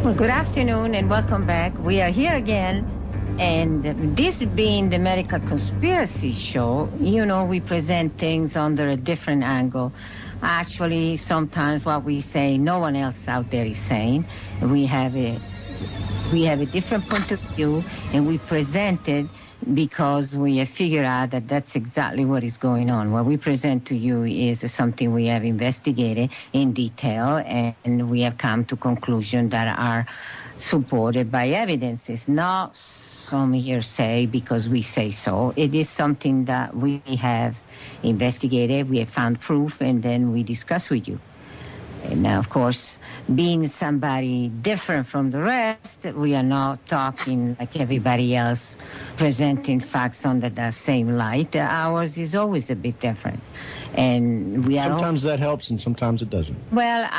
Well, good afternoon and welcome back. We are here again, and this being the Medical Conspiracy Show, we present things under a different angle. Actually, sometimes what we say, no one else out there is saying. We have a different point of view, and we present it because we have figured out that that's exactly what is going on. What we present to you is something we have investigated in detail, and we have come to conclusions that are supported by evidence. It's not some hearsay because we say so. It is something that we have investigated, we have found proof, and then we discuss with you. And now, of course, being somebody different from the rest, we are not talking like everybody else, presenting facts under the same light. Ours is always a bit different. And we are sometimes that helps and sometimes it doesn't. Well,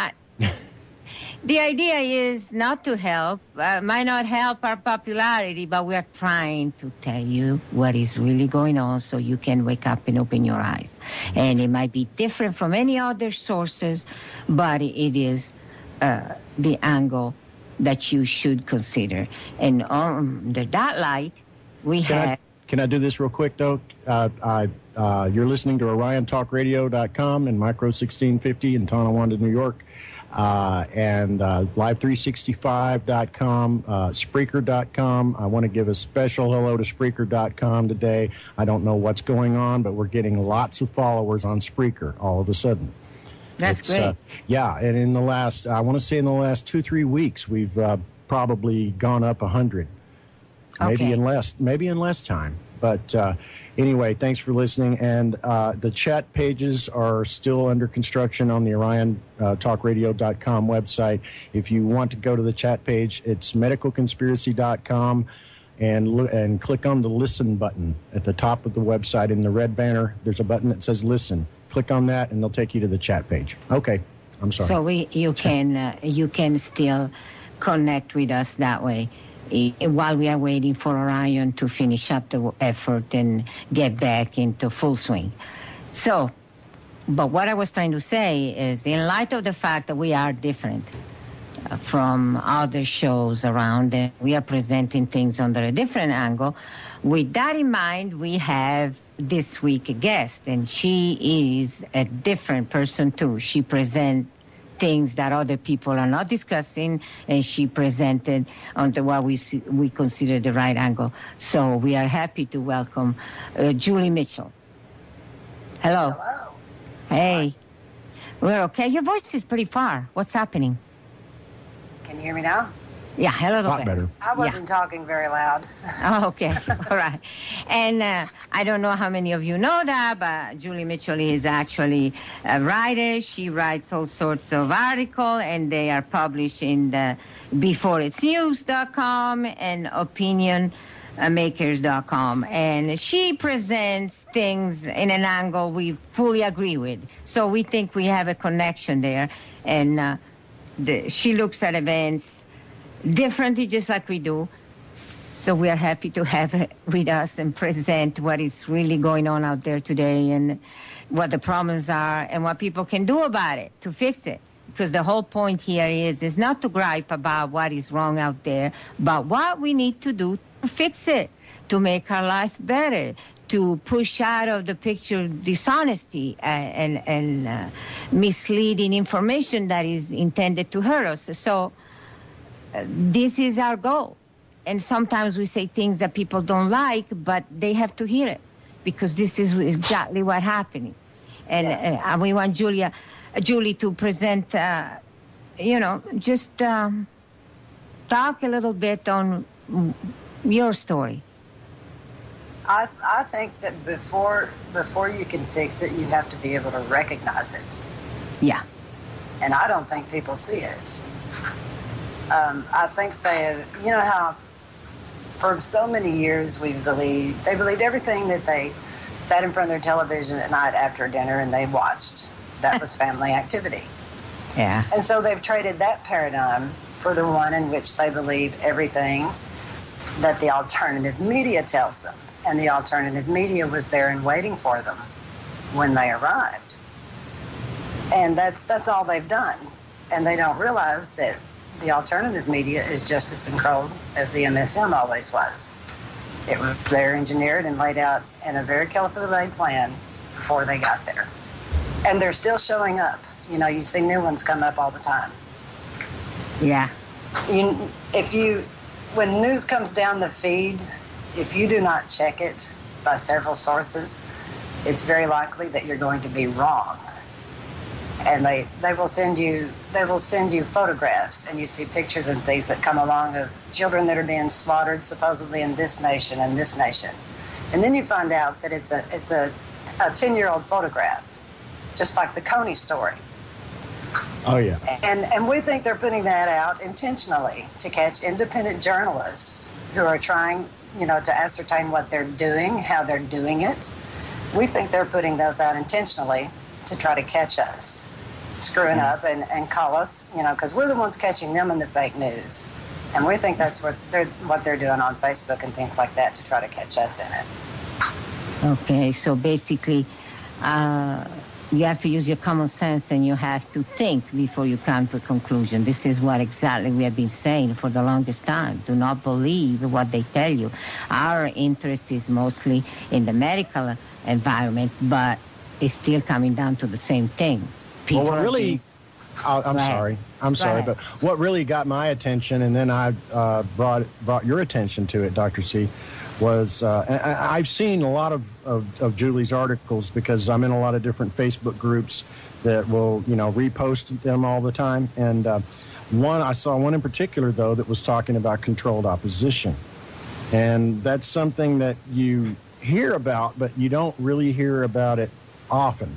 the idea is not to help, might not help our popularity, but we are trying to tell you what is really going on so you can wake up and open your eyes. And it might be different from any other sources, but it is the angle that you should consider. And under that light, we have... Can I do this real quick, though? You're listening to OrionTalkRadio.com and Micro 1650 in Tonawanda, New York. And Live365.com, Spreaker.com. I want to give a special hello to Spreaker.com today. I don't know what's going on, but we're getting lots of followers on Spreaker all of a sudden. That's great. Yeah, and in the last 2-3 weeks, we've probably gone up 100. Maybe in less time. But anyway, thanks for listening. And the chat pages are still under construction on the OrionTalkRadio.com website. If you want to go to the chat page, it's medicalconspiracy.com and click on the listen button at the top of the website in the red banner. There's a button that says listen. Click on that and they'll take you to the chat page. Okay, I'm sorry. So you can still connect with us that way, while we are waiting for Orion to finish up the effort and get back into full swing. So, but what I was trying to say is, in light of the fact that we are different from other shows around, and we are presenting things under a different angle, with that in mind, we have this week a guest, and she is a different person too. She presents things that other people are not discussing, and she presented on what we consider the right angle. So we are happy to welcome Julie Mitchell. Hello. Hello. Hey. We're okay. Your voice is pretty far. What's happening? Can you hear me now? Yeah, a little bit. Better. I wasn't talking very loud. Oh, okay. All right. And I don't know how many of you know that, but Julie Mitchell is actually a writer. She writes all sorts of articles, and they are published in the beforeitsnews.com and opinionmakers.com. And she presents things in an angle we fully agree with. So we think we have a connection there. And she looks at events differently, just like we do. So we are happy to have her with us and present what is really going on out there today and what the problems are and what people can do about it to fix it. Because the whole point here is not to gripe about what is wrong out there, but what we need to do to fix it, to make our life better, to push out of the picture dishonesty and misleading information that is intended to hurt us. So this is our goal. And sometimes we say things that people don't like, but they have to hear it because this is exactly what's happening. And yes. We want Julie to present, just talk a little bit on your story. I think that before you can fix it, you have to be able to recognize it. Yeah. And I don't think people see it. I think you know how for so many years they believed everything that they sat in front of their television at night after dinner and they watched. That was family activity. Yeah. And so they've traded that paradigm for the one in which they believe everything that the alternative media tells them. And the alternative media was there and waiting for them when they arrived. And that's all they've done. And they don't realize that the alternative media is just as controlled as the MSM always was. It was there engineered and laid out in a very carefully laid plan before they got there. And they're still showing up. You know, you see new ones come up all the time. Yeah. When news comes down the feed, if you do not check it by several sources, it's very likely that you're going to be wrong. And they will send you photographs, and you see pictures and things that come along of children that are being slaughtered supposedly in this nation and this nation. And then you find out that it's a 10-year-old photograph, just like the Coney story. Oh, yeah. And we think they're putting that out intentionally to catch independent journalists who are trying, you know, to ascertain what they're doing, how they're doing it. We think they're putting those out intentionally to try to catch us, screwing up and call us, you know, because we're the ones catching them in the fake news. And we think that's what they're doing on Facebook and things like that to try to catch us in it. Okay, so basically, you have to use your common sense and you have to think before you come to a conclusion. This is what exactly we have been saying for the longest time. Do not believe what they tell you. Our interest is mostly in the medical environment, but it's still coming down to the same thing. People well, what really, I'm sorry, but what really got my attention, and then I brought your attention to it, Dr. C, was I've seen a lot of Julie's articles because I'm in a lot of different Facebook groups that will, you know, repost them all the time. And I saw one in particular, though, that was talking about controlled opposition. And that's something that you hear about, but you don't really hear about it often.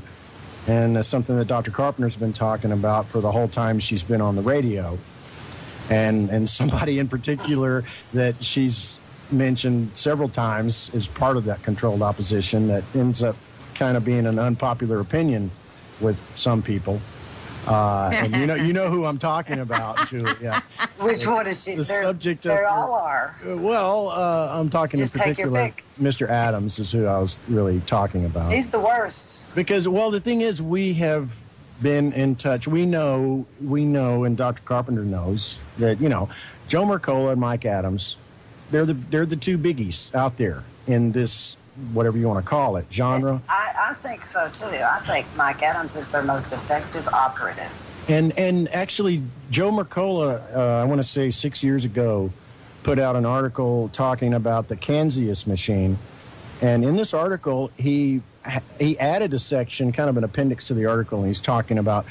And that's something that Dr. Carpenter's been talking about for the whole time she's been on the radio. And somebody in particular that she's mentioned several times is part of that controlled opposition that ends up kind of being an unpopular opinion with some people. And you know who I'm talking about, Julie. Yeah. Which one is she? They all are. Well, I'm talking Just in particular. Mr. Adams is who I was really talking about. He's the worst. Because, well, the thing is, we have been in touch. We know, and Dr. Carpenter knows that, you know, Joe Mercola and Mike Adams, they're the two biggies out there in this, whatever you want to call it, genre. I think so too. I think Mike Adams is their most effective operative. And actually, Joe Mercola, I want to say 6 years ago, put out an article talking about the Kanzias machine. And in this article, he added a section, kind of an appendix to the article, and he's talking about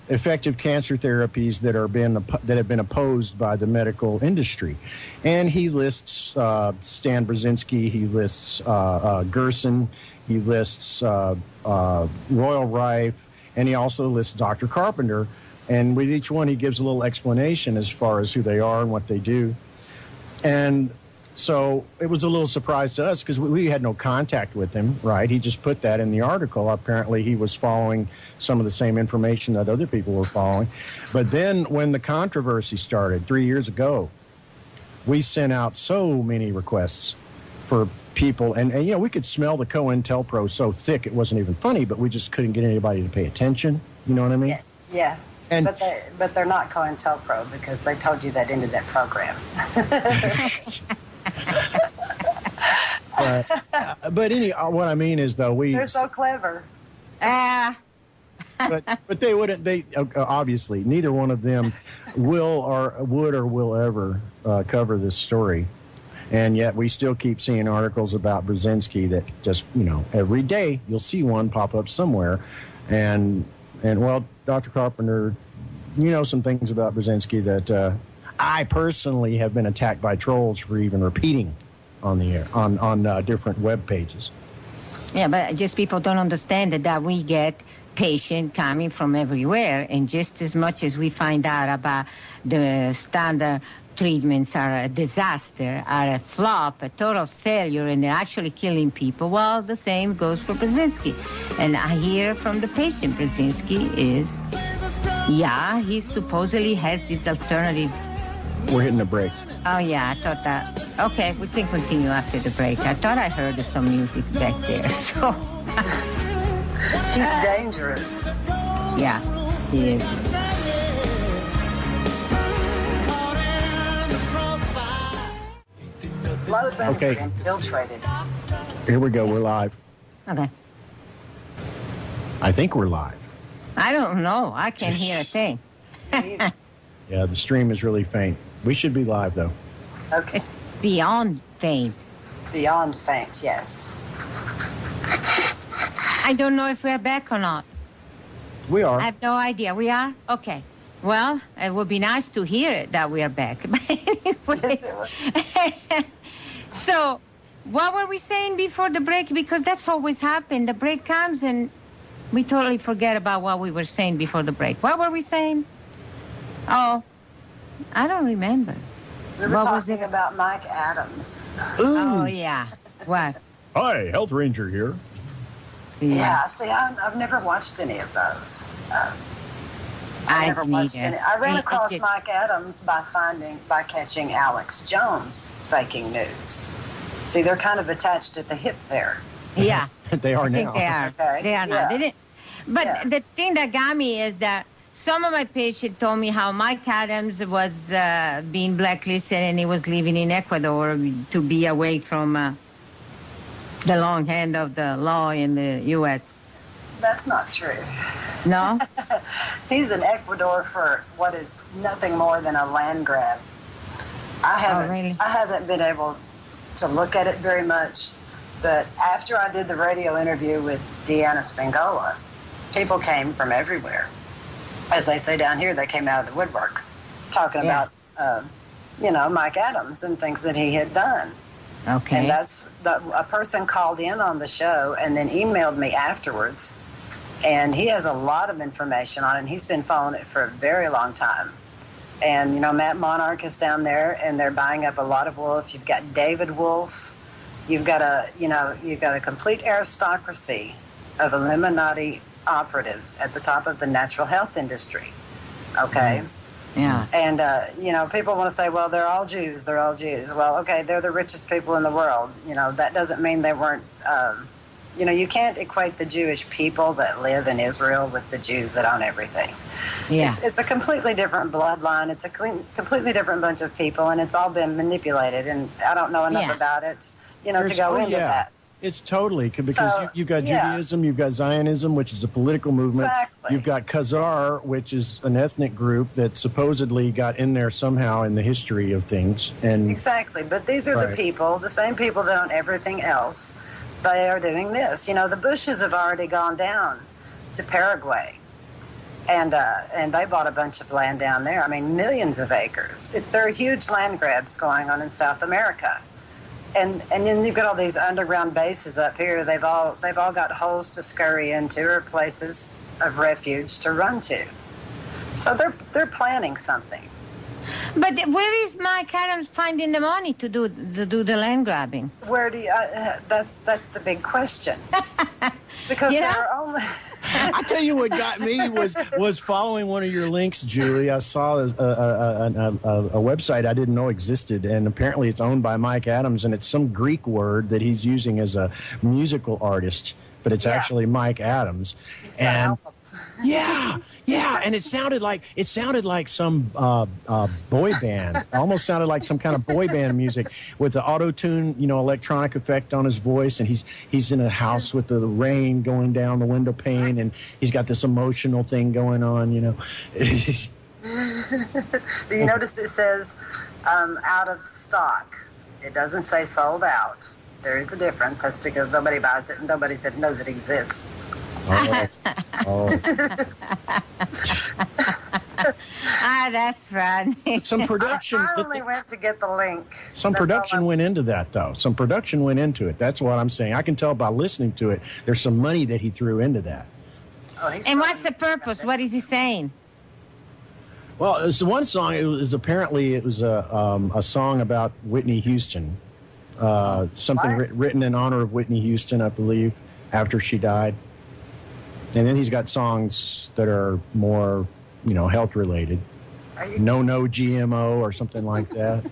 effective cancer therapies that have been opposed by the medical industry. And he lists Stan Brzezinski, he lists Gerson, he lists Royal Rife, and he also lists Dr. Carpenter. And with each one, he gives a little explanation as far as who they are and what they do. And so it was a little surprise to us because we had no contact with him, right? He just put that in the article. Apparently, he was following some of the same information that other people were following. But then when the controversy started 3 years ago, we sent out so many requests for people. And you know, we could smell the COINTELPRO so thick it wasn't even funny, but we just couldn't get anybody to pay attention. You know what I mean? Yeah. But they're not COINTELPRO because they told you that into that program. But what I mean is, though, they're so clever. But they wouldn't. They obviously neither one of them would or will ever cover this story, and yet we still keep seeing articles about Brzezinski that just, you know, every day you'll see one pop up somewhere, and well, Dr. Carpenter, you know some things about Brzezinski that I personally have been attacked by trolls for even repeating on the air on different web pages. Yeah, but just people don't understand that we get patients coming from everywhere, and just as much as we find out about the standard treatments are a disaster, are a flop, a total failure, and they're actually killing people, well, the same goes for Brzezinski. And I hear from the patient, Brzezinski is, yeah, he supposedly has this alternative. We're hitting a break. Oh, yeah, I thought that. Okay, we can continue after the break. I thought I heard some music back there, so. He's dangerous. Yeah, he is. lot of things Okay. are infiltrated. Here we go. We're live. Okay. I think we're live. I don't know. I can't hear a thing. Yeah, the stream is really faint. We should be live, though. Okay. It's beyond faint. Beyond faint, yes. I don't know if we're back or not. We are. I have no idea. We are? Okay. Well, it would be nice to hear it that we are back. But anyway. So, what were we saying before the break? Because that's always happened. The break comes and we totally forget about what we were saying before the break. What were we saying? Oh, I don't remember. We were What was talking it? about Mike Adams. Oh, yeah. What? Hi, Health Ranger here. Yeah, see, I've never watched any of those. I never didn't watched either. any. I ran It across just- Mike Adams by catching Alex Jones faking news. See, they're kind of attached at the hip there. Yeah. They are I think now. they are. Okay, They are yeah. now. They didn't. But Yeah. the thing that got me is that some of my patients told me how Mike Adams was being blacklisted and he was living in Ecuador to be away from the long hand of the law in the U.S. That's not true. No? He's in Ecuador for what is nothing more than a land grab. Really? I haven't been able to look at it very much, but after I did the radio interview with Deanna Spingola, people came from everywhere. As they say down here, they came out of the woodworks talking Yeah. about, Mike Adams and things that he had done. Okay. And a person called in on the show and then emailed me afterwards. And he has a lot of information on it. And he's been following it for a very long time. And, Matt Monarch is down there and they're buying up a lot of Wolf. You've got David Wolf. You've got a complete aristocracy of Illuminati operatives at the top of the natural health industry. Okay. Yeah. And, people want to say, well, they're all Jews. They're all Jews. Well, okay, they're the richest people in the world. That doesn't mean they weren't, you can't equate the Jewish people that live in Israel with the Jews that own everything. Yeah. It's a completely different bloodline. It's a completely different bunch of people, and it's all been manipulated. And I don't know enough Yeah. about it, to go into that. It's totally, because So, you've got yeah. Judaism, you've got Zionism, which is a political movement. Exactly. You've got Khazar, which is an ethnic group that supposedly got in there somehow in the history of things. And Exactly, but these are the Right. people, the same people that own everything else. They are doing this. The Bushes have already gone down to Paraguay, and they bought a bunch of land down there. I mean, millions of acres. There are huge land grabs going on in South America, and then you've got all these underground bases up here. They've all got holes to scurry into or places of refuge to run to. So they're planning something. But where is Mike Adams finding the money to do the land grabbing? Where do you? That's the big question. Because You know? there are only. I tell you what got me was following one of your links, Julie. I saw a website I didn't know existed, and apparently it's owned by Mike Adams, and it's some Greek word that he's using as a musical artist, but it's Yeah. actually Mike Adams. He's got And albums. yeah, and it sounded like some boy band. Almost sounded like some kind of boy band music with the auto-tune, electronic effect on his voice, and he's in a house with the rain going down the window pane, and he's got this emotional thing going on, Do you notice it says out of stock? It doesn't say sold out. There is a difference. That's because nobody buys it and nobody knows it exists. Oh. That's fun. Some production. I only went to get the link. Some That's all production went into that, though. Some production went into it. That's what I'm saying. I can tell by listening to it. There's some money that he threw into that. he's And what's the throwing- purpose? What is he saying? Well, it's one song. It was a song about Whitney Houston. Something What? written in honor of Whitney Houston, I believe, after she died. And then he's got songs that are more, health related. Are you No GMO or something like that.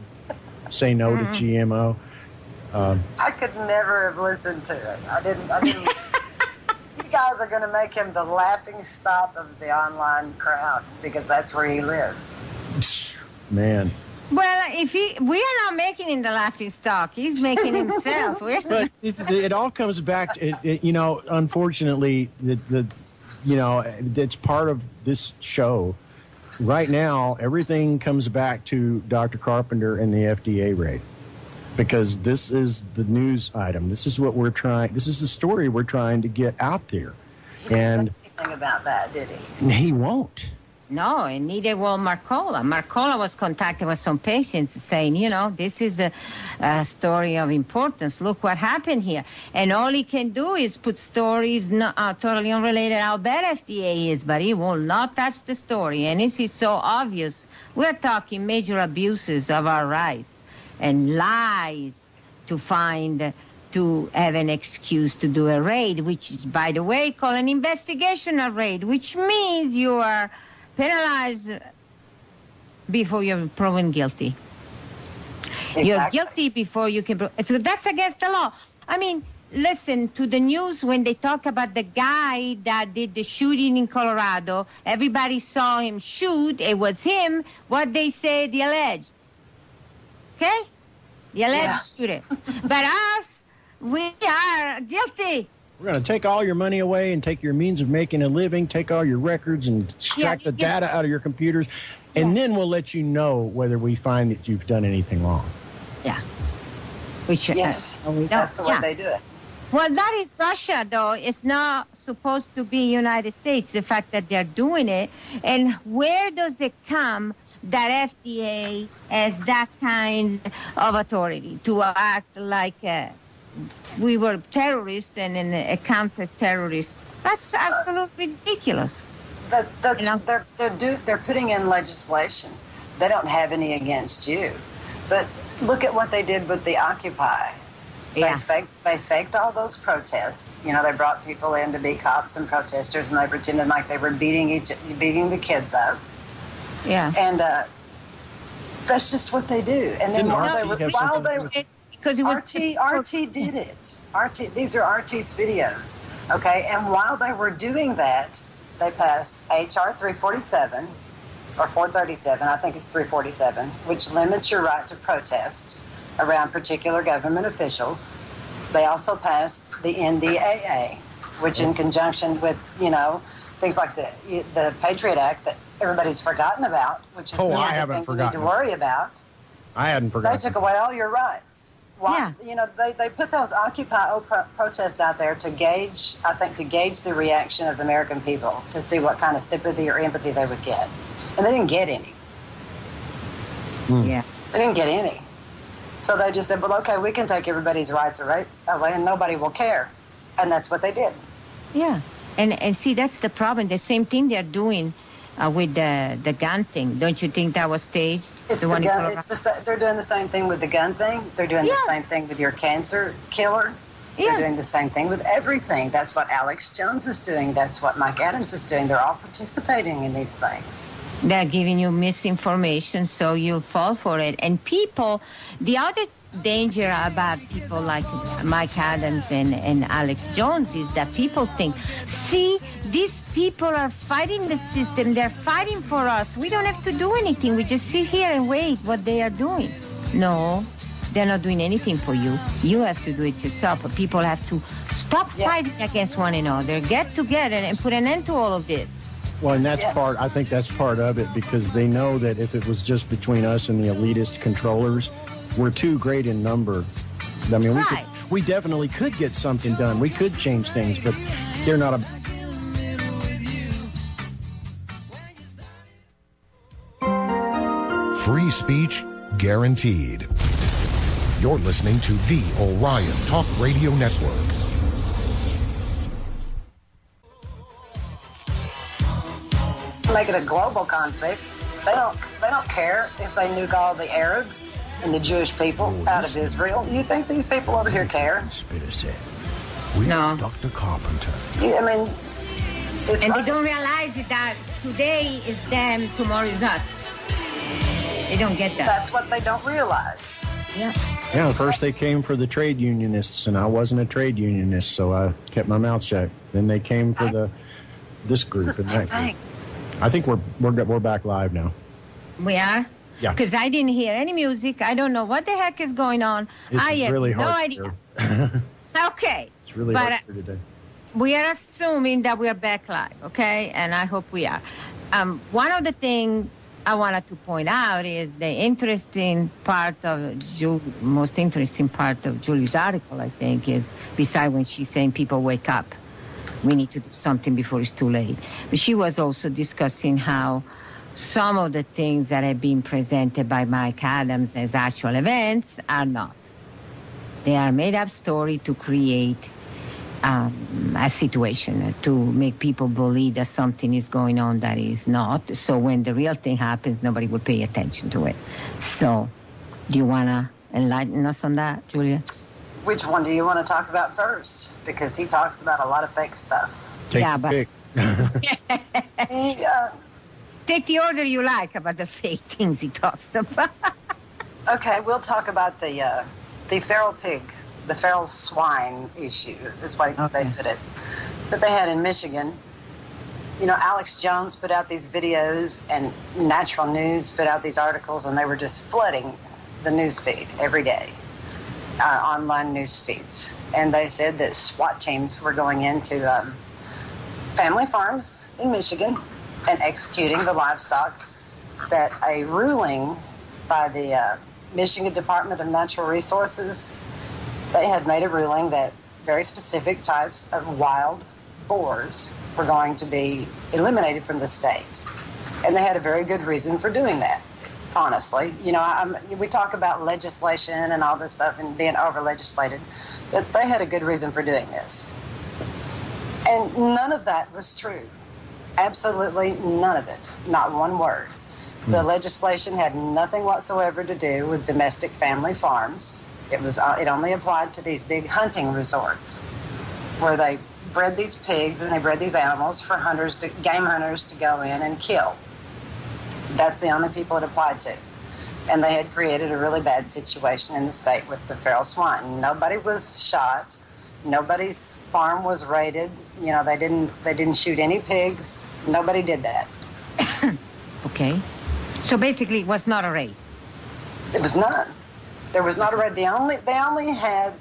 Say no to GMO. I could never have listened to it. I didn't. You guys are going to make him the laughing stock of the online crowd because that's where he lives. Man, Well, we are not making him the laughing stock. He's making himself. But it all comes back to, unfortunately, it's part of this show. Right now, everything comes back to Dr. Carpenter and the FDA raid. Because this is the news item. This is what this is the story we're trying to get out there. And anything about that, did he? He won't. No, and neither will Marcola. Marcola was contacted with some patients saying, this is a story of importance. Look what happened here. And all he can do is put stories totally unrelated how bad FDA is, but he will not touch the story. And this is so obvious. We're talking major abuses of our rights and lies to have an excuse to do a raid, which is, by the way, called an investigational raid, which means you are penalized before you're proven guilty. Exactly. You're guilty before you can prove. So that's against the law. I mean, listen to the news when they talk about the guy that did the shooting in Colorado. Everybody saw him shoot. It was him. What they say, the alleged. Okay? The alleged shooter. But us, we are guilty. We're going to take all your money away and take your means of making a living, take all your records and extract the data out of your computers, and then we'll let you know whether we find that you've done anything wrong. Yeah. Yes, that's the way they do it. Well, that is Russia, though. It's not supposed to be United States, the fact that they're doing it. And where does it come that FDA has that kind of authority to act like we were terrorists and a counter-terrorist? That's absolutely ridiculous. They're putting in legislation. They don't have any against you. But look at what they did with the Occupy. Yeah. They faked all those protests. They brought people in to be cops and protesters, and they pretended like they were beating the kids up. Yeah. And that's just what they do. And then because RT did it. These are RT's videos. Okay, and while they were doing that, they passed HR 347 or 437, I think it's 347, which limits your right to protest around particular government officials. They also passed the NDAA, which in conjunction with, things like the Patriot Act that everybody's forgotten about, which is I haven't forgotten. To worry about. I hadn't forgotten. They took away all your rights. They put those Occupy protests out there to gauge the reaction of the American people, to see what kind of sympathy or empathy they would get. And they didn't get any. Yeah. They didn't get any. So they just said, well, okay, we can take everybody's rights away and nobody will care. And that's what they did. Yeah. And see, that's the problem. The same thing they're doing with the gun thing. Don't you think that was staged? They're doing the same thing with the gun thing. They're doing the same thing with your cancer killer. They're doing the same thing with everything. That's what Alex Jones is doing. That's what Mike Adams is doing. They're all participating in these things. They're giving you misinformation, so you fall for it. And people, the other danger about people like Mike Adams and Alex Jones is that people think, see, these people are fighting the system. They're fighting for us. We don't have to do anything. We just sit here and wait what they are doing. No, they're not doing anything for you. You have to do it yourself. But people have to stop fighting against one another, get together and put an end to all of this. Well, and I think that's part of it, because they know that if it was just between us and the elitist controllers, we're too great in number. I mean, we definitely could get something done. We could change things, but they're not Free speech guaranteed. You're listening to the Orion Talk Radio Network. Make it a global conflict. They don't care if they nuke all the Arabs and the Jewish people out of Israel. You think these people over here care? Conspiracy. With Dr. Carpenter. And they don't realize it that today is them, tomorrow is us. They don't get that. That's what they don't realize. Yeah. Yeah, first they came for the trade unionists, and I wasn't a trade unionist, so I kept my mouth shut. Then they came for this group and that group. I think we're back live now. We are? Yeah. Because I didn't hear any music. I don't know what the heck is going on. I have really no hard idea. Okay. It's really hard to hear today. We are assuming that we are back live, okay? And I hope we are. One of the things I wanted to point out is the most interesting part of Julie's article, I think, is besides when she's saying people wake up, we need to do something before it's too late. But she was also discussing how some of the things that have been presented by Mike Adams as actual events are not. They are made up story to create a situation, to make people believe that something is going on that is not. So when the real thing happens, nobody will pay attention to it. So do you want to enlighten us on that, Julia? Which one do you want to talk about first? Because he talks about a lot of fake stuff. Pick. Take the order you like about the fake things he talks about. Okay, we'll talk about the feral pig, the feral swine issue, is what they put it, that they had in Michigan. You know, Alex Jones put out these videos, and Natural News put out these articles, and they were just flooding the news feed every day, online news feeds. And they said that SWAT teams were going into family farms in Michigan and executing the livestock, that a ruling by the Michigan Department of Natural Resources, they had made a ruling that very specific types of wild boars were going to be eliminated from the state. And they had a very good reason for doing that, honestly. You know, we talk about legislation and all this stuff and being over-legislated, but they had a good reason for doing this. And none of that was true. Absolutely none of it. Not one word. The legislation had nothing whatsoever to do with domestic family farms. It only applied to these big hunting resorts where they bred these pigs and they bred these animals for game hunters to go in and kill. That's the only people it applied to. And they had created a really bad situation in the state with the feral swine. Nobody was shot. Nobody's farm was raided. You know, they didn't shoot any pigs. Nobody did that. Okay. So basically, it was not a raid. It was none. There was not a raid. They only had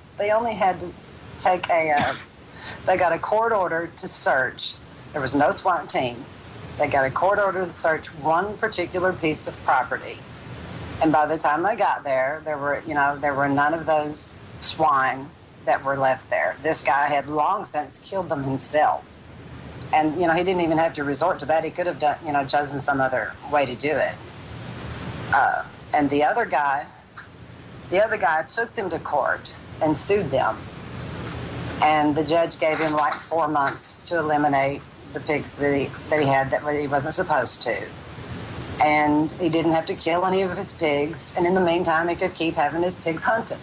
to take they got a court order to search. There was no SWAT team. They got a court order to search one particular piece of property. And by the time they got there, there were none of those swine that were left there. This guy had long since killed them himself. And, you know, he didn't even have to resort to that. He could have done, chosen some other way to do it. And the other guy took them to court and sued them. And the judge gave him like 4 months to eliminate the pigs that he had that he wasn't supposed to. And he didn't have to kill any of his pigs. And in the meantime, he could keep having his pigs hunted.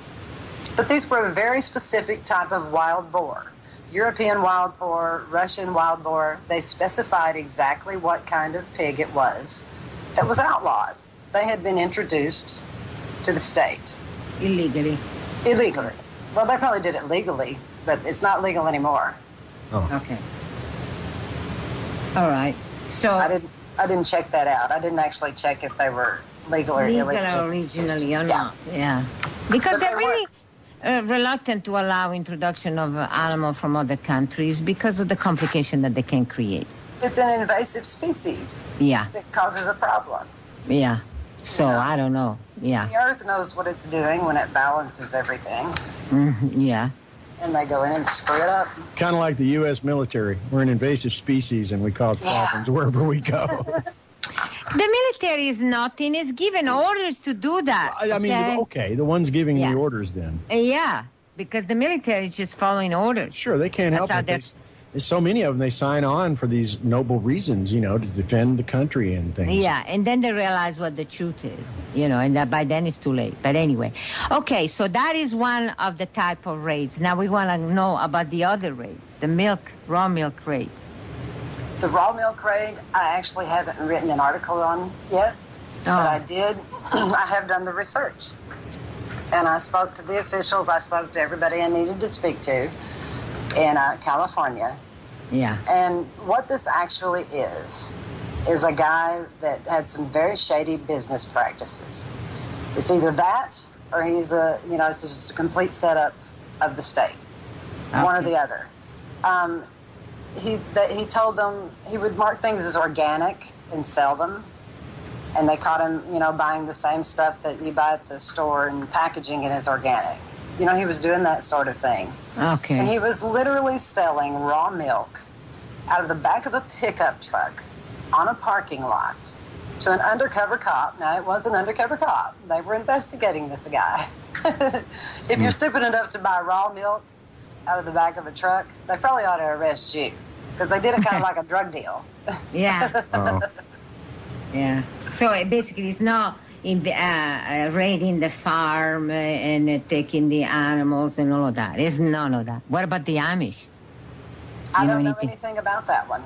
But these were a very specific type of wild boar. European wild boar, Russian wild boar. They specified exactly what kind of pig it was that was outlawed. They had been introduced to the state. Illegally. Well, they probably did it legally, but it's not legal anymore. Oh. Okay. All right. So I didn't check that out. I didn't actually check if they were legal or illegal. Originally or not. Yeah. Because they're really reluctant to allow introduction of animal from other countries because of the complication that they can create. It's an invasive species. Yeah. It causes a problem. Yeah. So I don't know. Yeah. The earth knows what it's doing when it balances everything. Yeah. And they go in and screw it up. Kind of like the U.S. military. We're an invasive species and we cause problems wherever we go. The military is nothing. It's given orders to do that. I mean, okay, the one's giving the orders then. Yeah, because the military is just following orders. Sure, they can't help it. There's so many of them, they sign on for these noble reasons, to defend the country and things. Yeah, and then they realize what the truth is, and that by then it's too late. But anyway, okay, so that is one of the type of raids. Now we want to know about the other raids, the raw milk raids. The raw milk raid, I actually haven't written an article on yet, but I did. I have done the research. And I spoke to the officials. I spoke to everybody I needed to speak to in California. Yeah. And what this actually is a guy that had some very shady business practices. It's either that or he's it's just a complete setup of the state, one or the other. He told them he would mark things as organic and sell them, and they caught him, buying the same stuff that you buy at the store and packaging it as organic. He was doing that sort of thing. Okay. And he was literally selling raw milk out of the back of a pickup truck on a parking lot to an undercover cop. Now, it was an undercover cop. They were investigating this guy. If you're stupid enough to buy raw milk out of the back of a truck, they probably ought to arrest you, because they did it kind of like a drug deal. Yeah. Yeah. So basically, it's not raiding the farm and taking the animals and all of that. It's none of that. What about the Amish? I don't know anything about that one.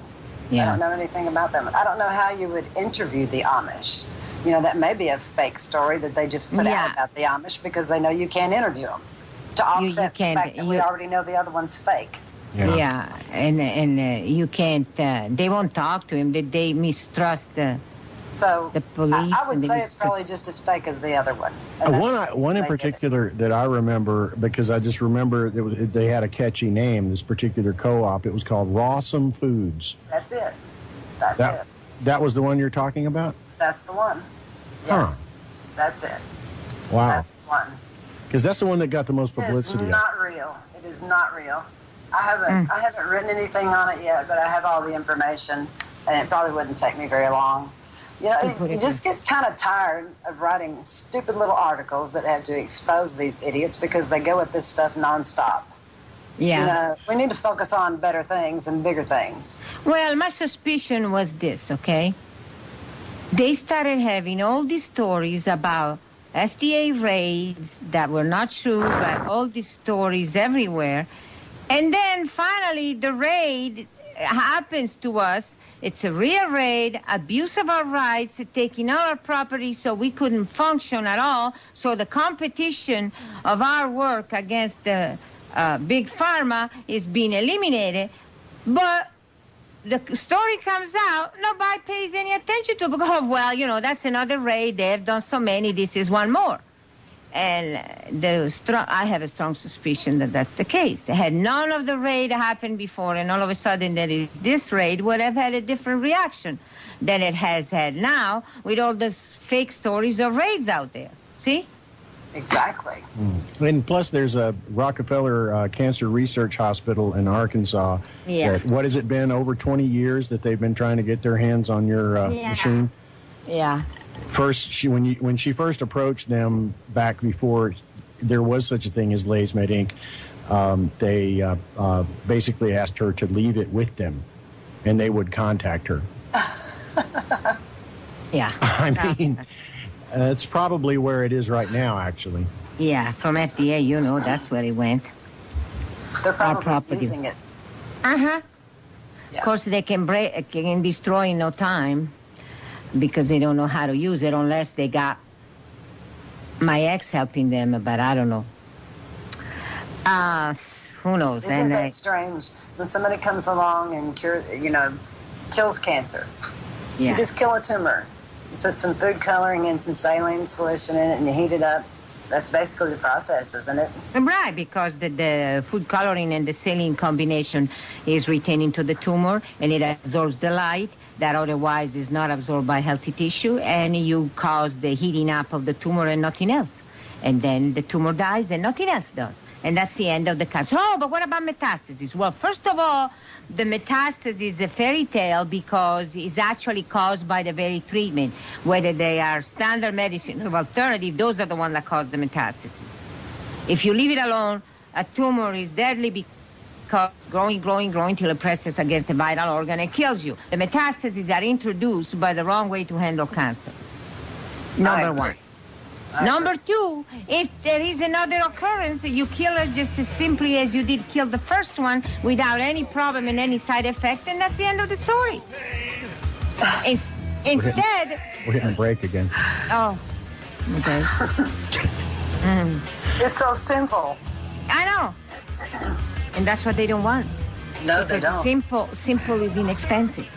Yeah. I don't know anything about them. I don't know how you would interview the Amish. That may be a fake story that they just put out about the Amish because they know you can't interview them to offset the fact that we already know the other one's fake. Yeah, and you can't. They won't talk to him. They mistrust the police. I would say it's probably just as fake as the other one. One in particular that I remember, because I just remember they had a catchy name, this particular co-op. It was called Rawsome Foods. That's it. That's it. That was the one you're talking about? That's the one. Yes. Huh. That's it. Wow. That's the one. Because that's the one that got the most publicity. It's not real. It is not real. I haven't written anything on it yet, but I have all the information, and it probably wouldn't take me very long. You just get kind of tired of writing stupid little articles that have to expose these idiots because they go at this stuff nonstop. Yeah. We need to focus on better things and bigger things. Well, my suspicion was this, okay? They started having all these stories about FDA raids that were not true, but all these stories everywhere. And then finally the raid happens to us. It's a real raid, abuse of our rights, taking all our property so we couldn't function at all. So the competition of our work against the big pharma is being eliminated. But the story comes out, nobody pays any attention to it because, well, that's another raid. They have done so many. This is one more. And I have a strong suspicion that that's the case. Had none of the raid happened before, and all of a sudden there is this raid, would have had a different reaction than it has had now with all the fake stories of raids out there. See? Exactly. And plus, there's a Rockefeller Cancer Research Hospital in Arkansas. Yeah. What has it been, over 20 years that they've been trying to get their hands on your machine? Yeah. First, when she first approached them back before there was such a thing as Lay's Med Inc., they basically asked her to leave it with them, and they would contact her. Yeah. I mean, it's probably where it is right now, actually. Yeah, from FDA, that's where it went. They're probably using it. Uh-huh. Yeah. Of course, they can destroy in no time, because they don't know how to use it unless they got my ex helping them, but I don't know. Who knows? Isn't that strange? When somebody comes along and kills cancer, you just kill a tumor. You put some food coloring and some saline solution in it and you heat it up. That's basically the process, isn't it? Right, because the food coloring and the saline combination is retaining to the tumor, and it absorbs the light that otherwise is not absorbed by healthy tissue, and you cause the heating up of the tumor and nothing else. And then the tumor dies and nothing else does. And that's the end of the cancer. Oh, but what about metastasis? Well, first of all, the metastasis is a fairy tale because it's actually caused by the very treatment. Whether they are standard medicine or alternative, those are the ones that cause the metastasis. If you leave it alone, a tumor is deadly because growing till it presses against the vital organ and kills you. The metastases are introduced by the wrong way to handle cancer. Number one. Number two, if there is another occurrence, you kill it just as simply as you did kill the first one without any problem and any side effect, and that's the end of the story. Instead... We're hitting a break again. Oh, okay. It's so simple. I know. And that's what they don't want. No, because they don't. Simple is inexpensive.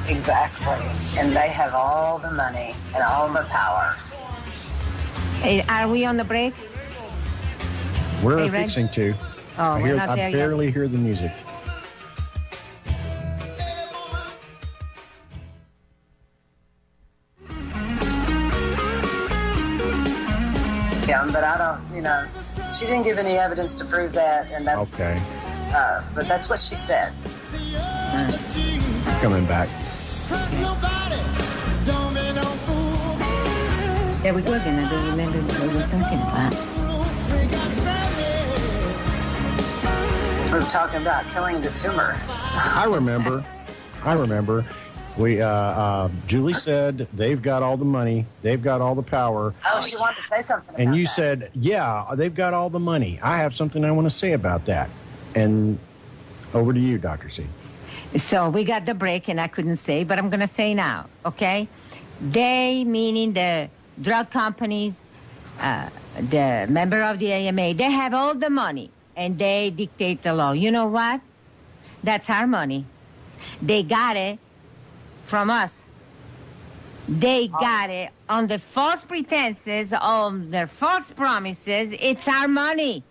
Exactly. And they have all the money and all the power. Are we on the break? We're fixing to. Oh, we're not there I barely hear the music. Yeah, but I don't, she didn't give any evidence to prove that, and that's okay. But that's what she said. Coming back. There we go again. I don't remember what we were talking about. We were talking about killing the tumor. I remember. We, Julie said they've got all the money, they've got all the power. Oh, she wanted to say something about And you that. said, yeah, they've got all the money. I have something I want to say about that. And over to you, Dr. C. So we got the break, and I couldn't say, but I'm going to say now, okay? They, meaning the drug companies, the member of the AMA, they have all the money, and they dictate the law. You know what? That's our money. They got it from us. They got it on the false pretenses, on their false promises. It's our money.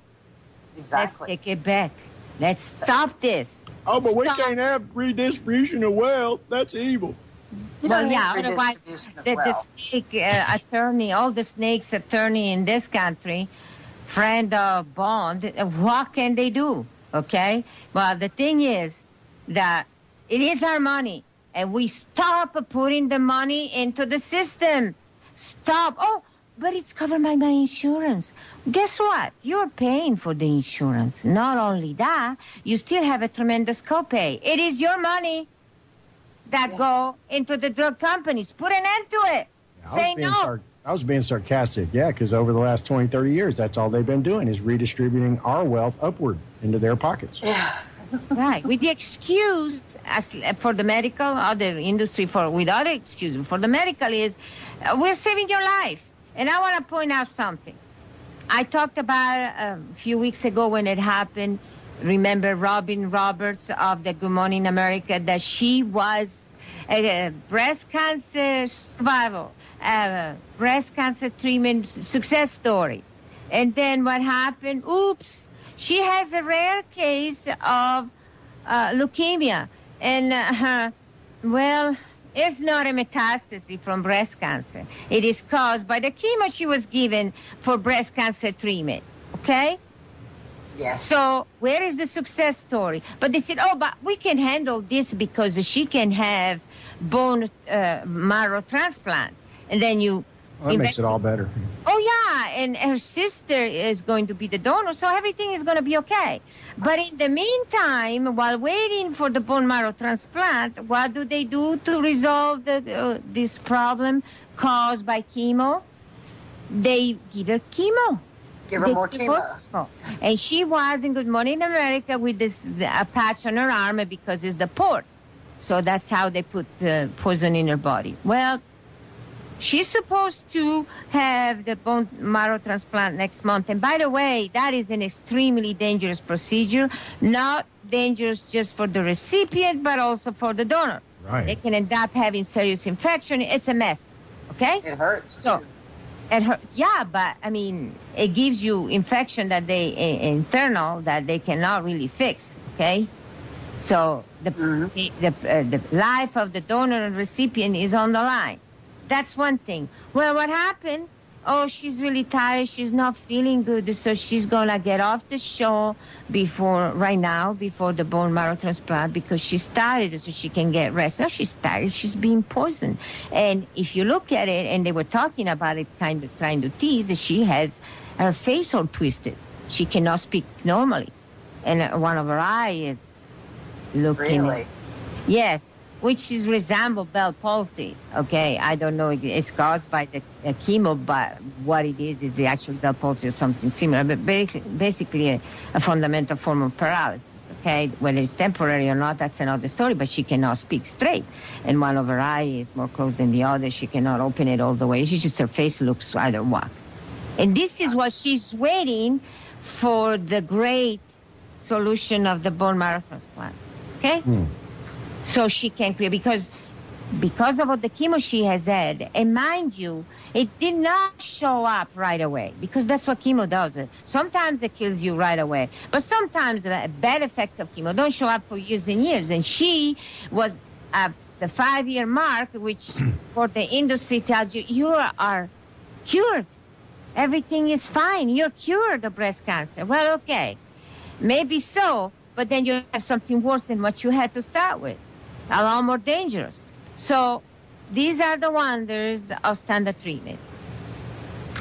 Exactly. Let's take it back. Let's stop this. Oh, but we can't have redistribution of wealth. That's evil. Well, yeah, otherwise the snake attorney, all the snakes attorney in this country, friend of Bond, what can they do? Okay? Well, the thing is that it is our money, and we stop putting the money into the system. Stop. Oh, but it's covered by my insurance. Guess what? You're paying for the insurance. Not only that, you still have a tremendous copay. It is your money that go into the drug companies. Put an end to it. Say no. I was being sarcastic, yeah, because over the last 20, 30 years, that's all they've been doing is redistributing our wealth upward into their pockets. Yeah. Right, with the excuse for the medical, other industry with other excuses. For the medical is, we're saving your life. And I want to point out something. I talked about a few weeks ago when it happened. Remember Robin Roberts of the Good Morning America, that she was a breast cancer survival, breast cancer treatment success story. And then what happened? Oops, she has a rare case of leukemia. And, it's not a metastasis from breast cancer. It is caused by the chemo she was given for breast cancer treatment. Okay? Yes. So where is the success story? But they said, oh, but we can handle this because she can have bone marrow transplant. And then you... Well, that makes it all better. Oh, yeah. And her sister is going to be the donor, so everything is going to be okay. But in the meantime, while waiting for the bone marrow transplant, what do they do to resolve this problem caused by chemo? They give her chemo. Give her more chemo. And she was in Good Morning America with a patch on her arm because it's the port. So that's how they put the poison in her body. Well, she's supposed to have the bone marrow transplant next month. And by the way, that is an extremely dangerous procedure, not dangerous just for the recipient, but also for the donor. Right. They can end up having serious infection. It's a mess. Okay? It hurts, too. So, it hurts. Yeah, but, I mean, it gives you infection that internal that they cannot really fix. Okay? So the life of the donor and recipient is on the line. That's one thing. Well, what happened? Oh, she's really tired. She's not feeling good. So she's going to get off the show before the bone marrow transplant because she's tired so she can get rest. No, she's tired. She's being poisoned. And if you look at it, and they were talking about it, kind of trying to tease, she has her face all twisted. She cannot speak normally. And one of her eyes is looking... Really? Yes. Which is resemble Bell palsy. Okay, I don't know. It's caused by the chemo, but what it is the actual Bell palsy or something similar. But basically a fundamental form of paralysis. Okay, whether it's temporary or not, that's another story. But she cannot speak straight, and one of her eyes is more closed than the other. She cannot open it all the way. She just her face looks out of whack. And this is what she's waiting for, the great solution of the bone marrow transplant. Okay. So she can create, because because of what the chemo she has had, and mind you, it did not show up right away, because that's what chemo does. Sometimes it kills you right away, but sometimes the bad effects of chemo don't show up for years and years. And she was at the 5-year mark, which for the industry tells you, you are cured. Everything is fine. You're cured of breast cancer. Well, okay, maybe so, but then you have something worse than what you had to start with, a lot more dangerous. So these are the wonders of standard treatment.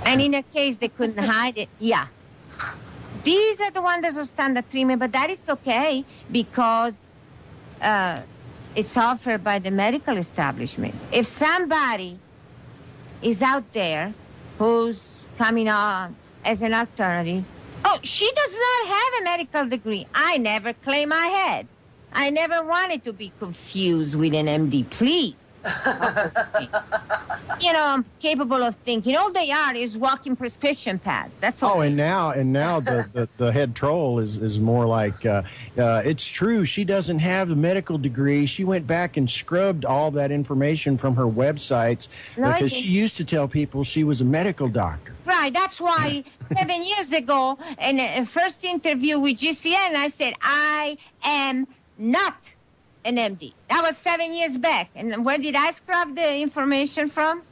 And in a case they couldn't hide it, yeah. These are the wonders of standard treatment, but that it's okay because it's offered by the medical establishment. If somebody is out there who's coming on as an alternative, oh, she does not have a medical degree. I never claim I had. I never wanted to be confused with an MD, please. You know, I'm capable of thinking. All they are is walking prescription pads. That's all. Oh, and now the head troll is more like, it's true, she doesn't have a medical degree. She went back and scrubbed all that information from her websites because she used to tell people she was a medical doctor. Right, that's why 7 years ago, in the first interview with GCN, I said, I am not an MD. That was 7 years back. And where did I scrub the information from?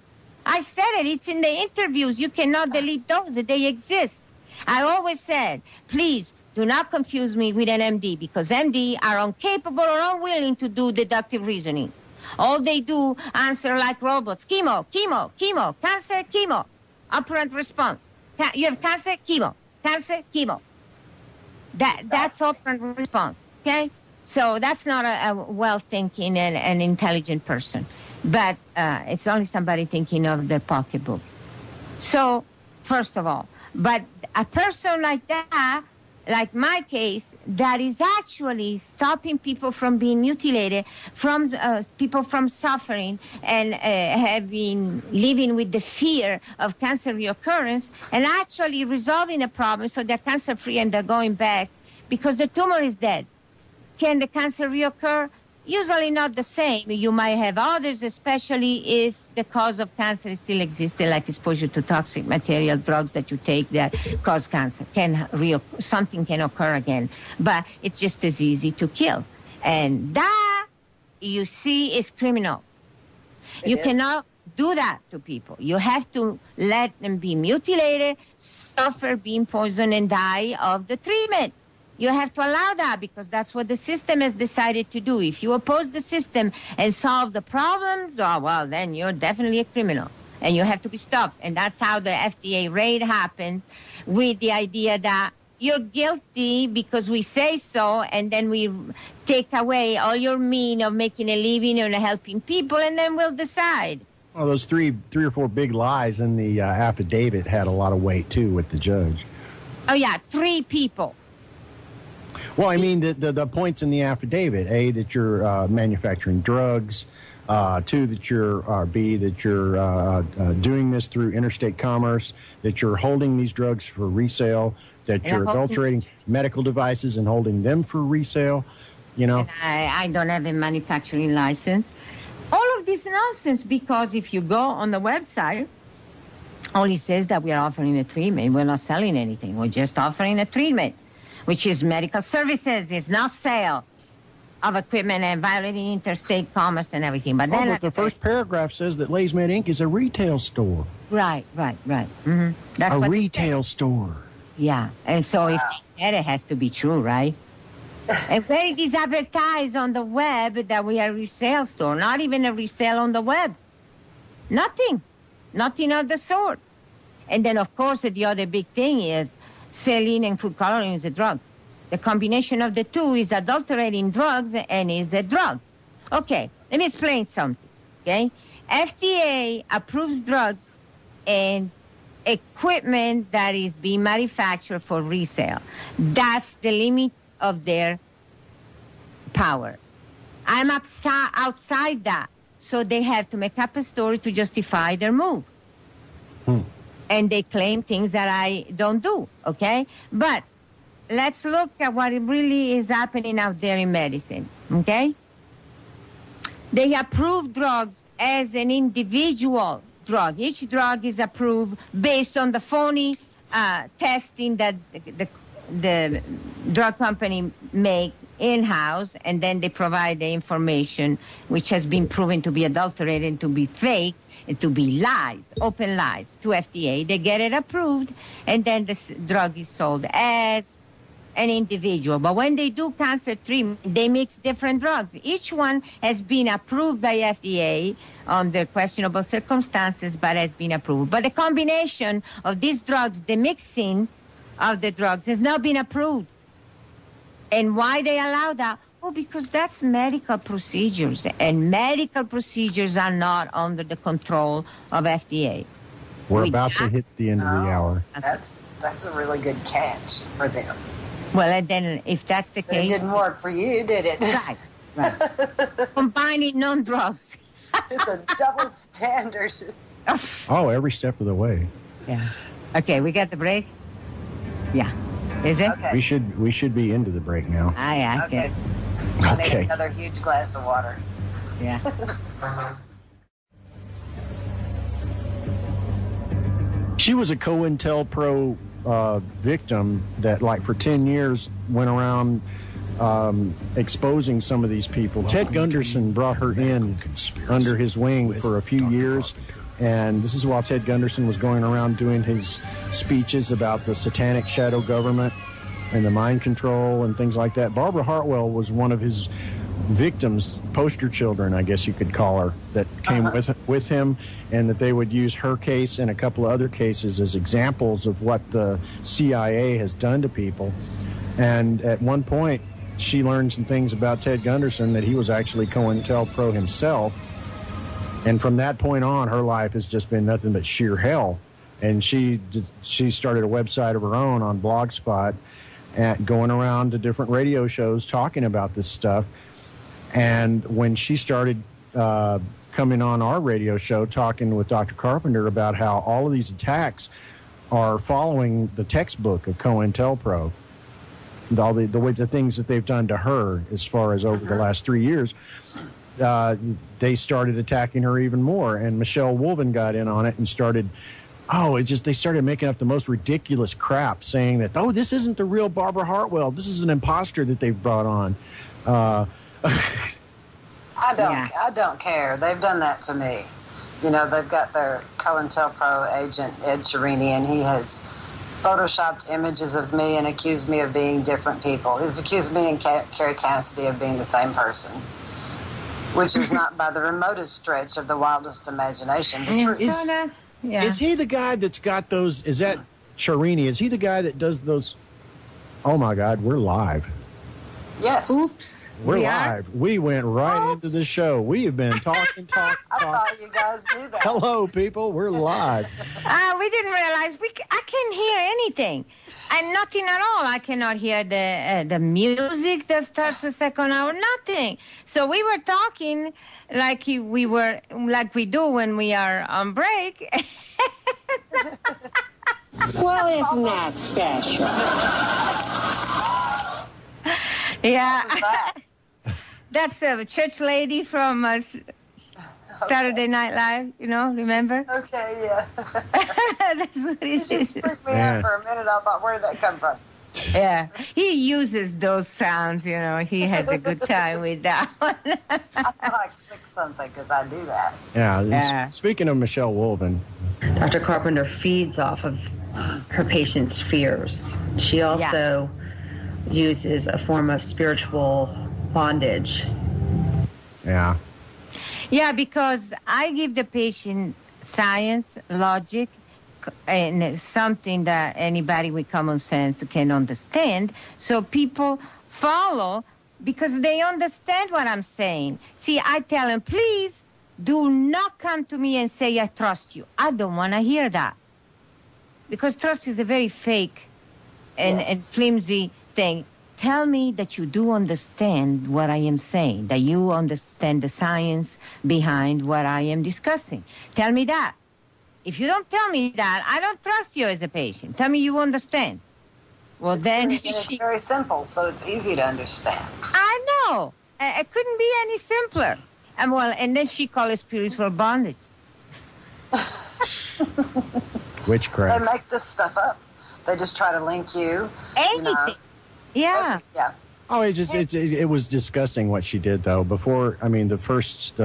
I said it. It's in the interviews. You cannot delete those. They exist. I always said, please do not confuse me with an MD, because MD are incapable or unwilling to do deductive reasoning. All they do answer like robots. Chemo, chemo, chemo, cancer, chemo. Operant response. You have cancer, chemo, cancer, chemo. That's operant response, okay? So that's not a well-thinking and intelligent person. But it's only somebody thinking of the pocketbook. So, first of all, but a person like that, like my case, that is actually stopping people from being mutilated, from people from suffering and living with the fear of cancer reoccurrence, and actually resolving the problem so they're cancer-free and they're going back because the tumor is dead. Can the cancer reoccur? Usually not the same. You might have others, especially if the cause of cancer still exists, like exposure to toxic material, drugs that you take that cause cancer. Something can occur again, but it's just as easy to kill. And that, you see, is criminal. You cannot do that to people. You have to let them be mutilated, suffer being poisoned, and die of the treatment. You have to allow that because that's what the system has decided to do. If you oppose the system and solve the problems, oh, well, then you're definitely a criminal and you have to be stopped. And that's how the FDA raid happened, with the idea that you're guilty because we say so, and then we take away all your mean of making a living and helping people, and then we'll decide. Well, those three or four big lies in the affidavit had a lot of weight, too, with the judge. Oh, yeah, 3 people. Well, I mean, the points in the affidavit, A, that you're manufacturing drugs, 2, that you're, B, that you're doing this through interstate commerce, that you're holding these drugs for resale, that you're adulterating medical devices and holding them for resale, you know. And I don't have a manufacturing license. All of this nonsense, because if you go on the website, only says that we are offering a treatment. We're not selling anything. We're just offering a treatment, which is medical services. It's not sale of equipment and violating interstate commerce and everything. But then the first paragraph says that Lay's Med Inc. is a retail store. Right. Mm-hmm. That's a what retail store. Yeah, and so if they said it, has to be true, right? And where it is advertised on the web that we are a resale store, not even a resale on the web. Nothing of the sort. And then, of course, the other big thing is saline and food coloring is a drug. The combination of the two is adulterating drugs and is a drug. Okay, let me explain something, okay? FDA approves drugs and equipment that is being manufactured for resale. That's the limit of their power. I'm outside that, so they have to make up a story to justify their move. And they claim things that I don't do, okay? But let's look at what really is happening out there in medicine, okay? They approve drugs as an individual drug. Each drug is approved based on the phony testing that the drug company make in-house, and then they provide the information which has been proven to be adulterated, to be fake, and to be lies, open lies, to FDA. They get it approved, and then the drug is sold as an individual. But when they do cancer treatment, they mix different drugs. Each one has been approved by FDA under questionable circumstances, but has been approved. But the combination of these drugs, the mixing of the drugs, has not been approved. And why they allow that? Oh, because that's medical procedures, and medical procedures are not under the control of FDA. We're about to hit the end of the hour. That's a really good catch for them. Well, and then if that's the case... It didn't work for you, did it? Right. Combining non-drugs. It's a double standard. Oh, every step of the way. Yeah. Okay, we got the break? Yeah. Is it? Okay. We should be into the break now. Okay. I'll make another huge glass of water. Yeah. She was a COINTELPRO victim that, like, for 10 years went around exposing some of these people. Ted Gunderson brought her in under his wing for a few years, and this is while Ted Gunderson was going around doing his speeches about the satanic shadow government and the mind control and things like that. Barbara Hartwell was one of his victims, poster children, I guess you could call her, that came with him, and that they would use her case and a couple of other cases as examples of what the CIA has done to people. And at one point, she learned some things about Ted Gunderson, that he was actually COINTELPRO himself. And from that point on, her life has just been nothing but sheer hell. And she started a website of her own on Blogspot, and going around to different radio shows talking about this stuff. And when she started coming on our radio show talking with Dr. Carpenter about how all of these attacks are following the textbook of COINTELPRO, all the things that they've done to her as far as over the last 3 years, they started attacking her even more. And Michelle Wolven got in on it and started... they started making up the most ridiculous crap, saying that, this isn't the real Barbara Hartwell. This is an imposter that they've brought on. I don't care. They've done that to me. You know, they've got their COINTELPRO agent, Ed Cherini, and he has photoshopped images of me and accused me of being different people. He's accused me and Carrie Cassidy of being the same person, which is not by the remotest stretch of the wildest imagination. Is he the guy that's got those? Is that Cherini? Is he the guy that does those? Oh my God, we're live. Yes. Oops. We're live. We went right into the show. We have been talking. I thought you guys knew that. Hello, people. We're live. We didn't realize I can't hear anything. And nothing at all. I cannot hear the music that starts the second hour. Nothing. So we were talking like we do when we are on break. Well, isn't that special? Yeah. That's a church lady from Saturday Night Live, remember? Okay, yeah. That's what it is. Just freaked me out for a minute. I thought, where did that come from? Yeah, he uses those sounds, He has a good time with that one. I thought I clicked something because I do that. Yeah. Speaking of Michelle Wolven. Dr. Carpenter feeds off of her patients' fears. She also uses a form of spiritual bondage. Yeah. Yeah, because I give the patient science, logic, and something that anybody with common sense can understand. So people follow because they understand what I'm saying. See, I tell them, please do not come to me and say, I trust you. I don't want to hear that. Because trust is a very fake and flimsy thing. Tell me that you do understand what I am saying, that you understand the science behind what I am discussing. Tell me that. If you don't tell me that, I don't trust you as a patient. Tell me you understand. Well, then... It's very simple, so it's easy to understand. I know. It couldn't be any simpler. And then she called it spiritual bondage. Witchcraft. They make this stuff up. They just try to link you. Anything. Yeah. Yeah. Oh, it was disgusting what she did, though. Before, I mean, the first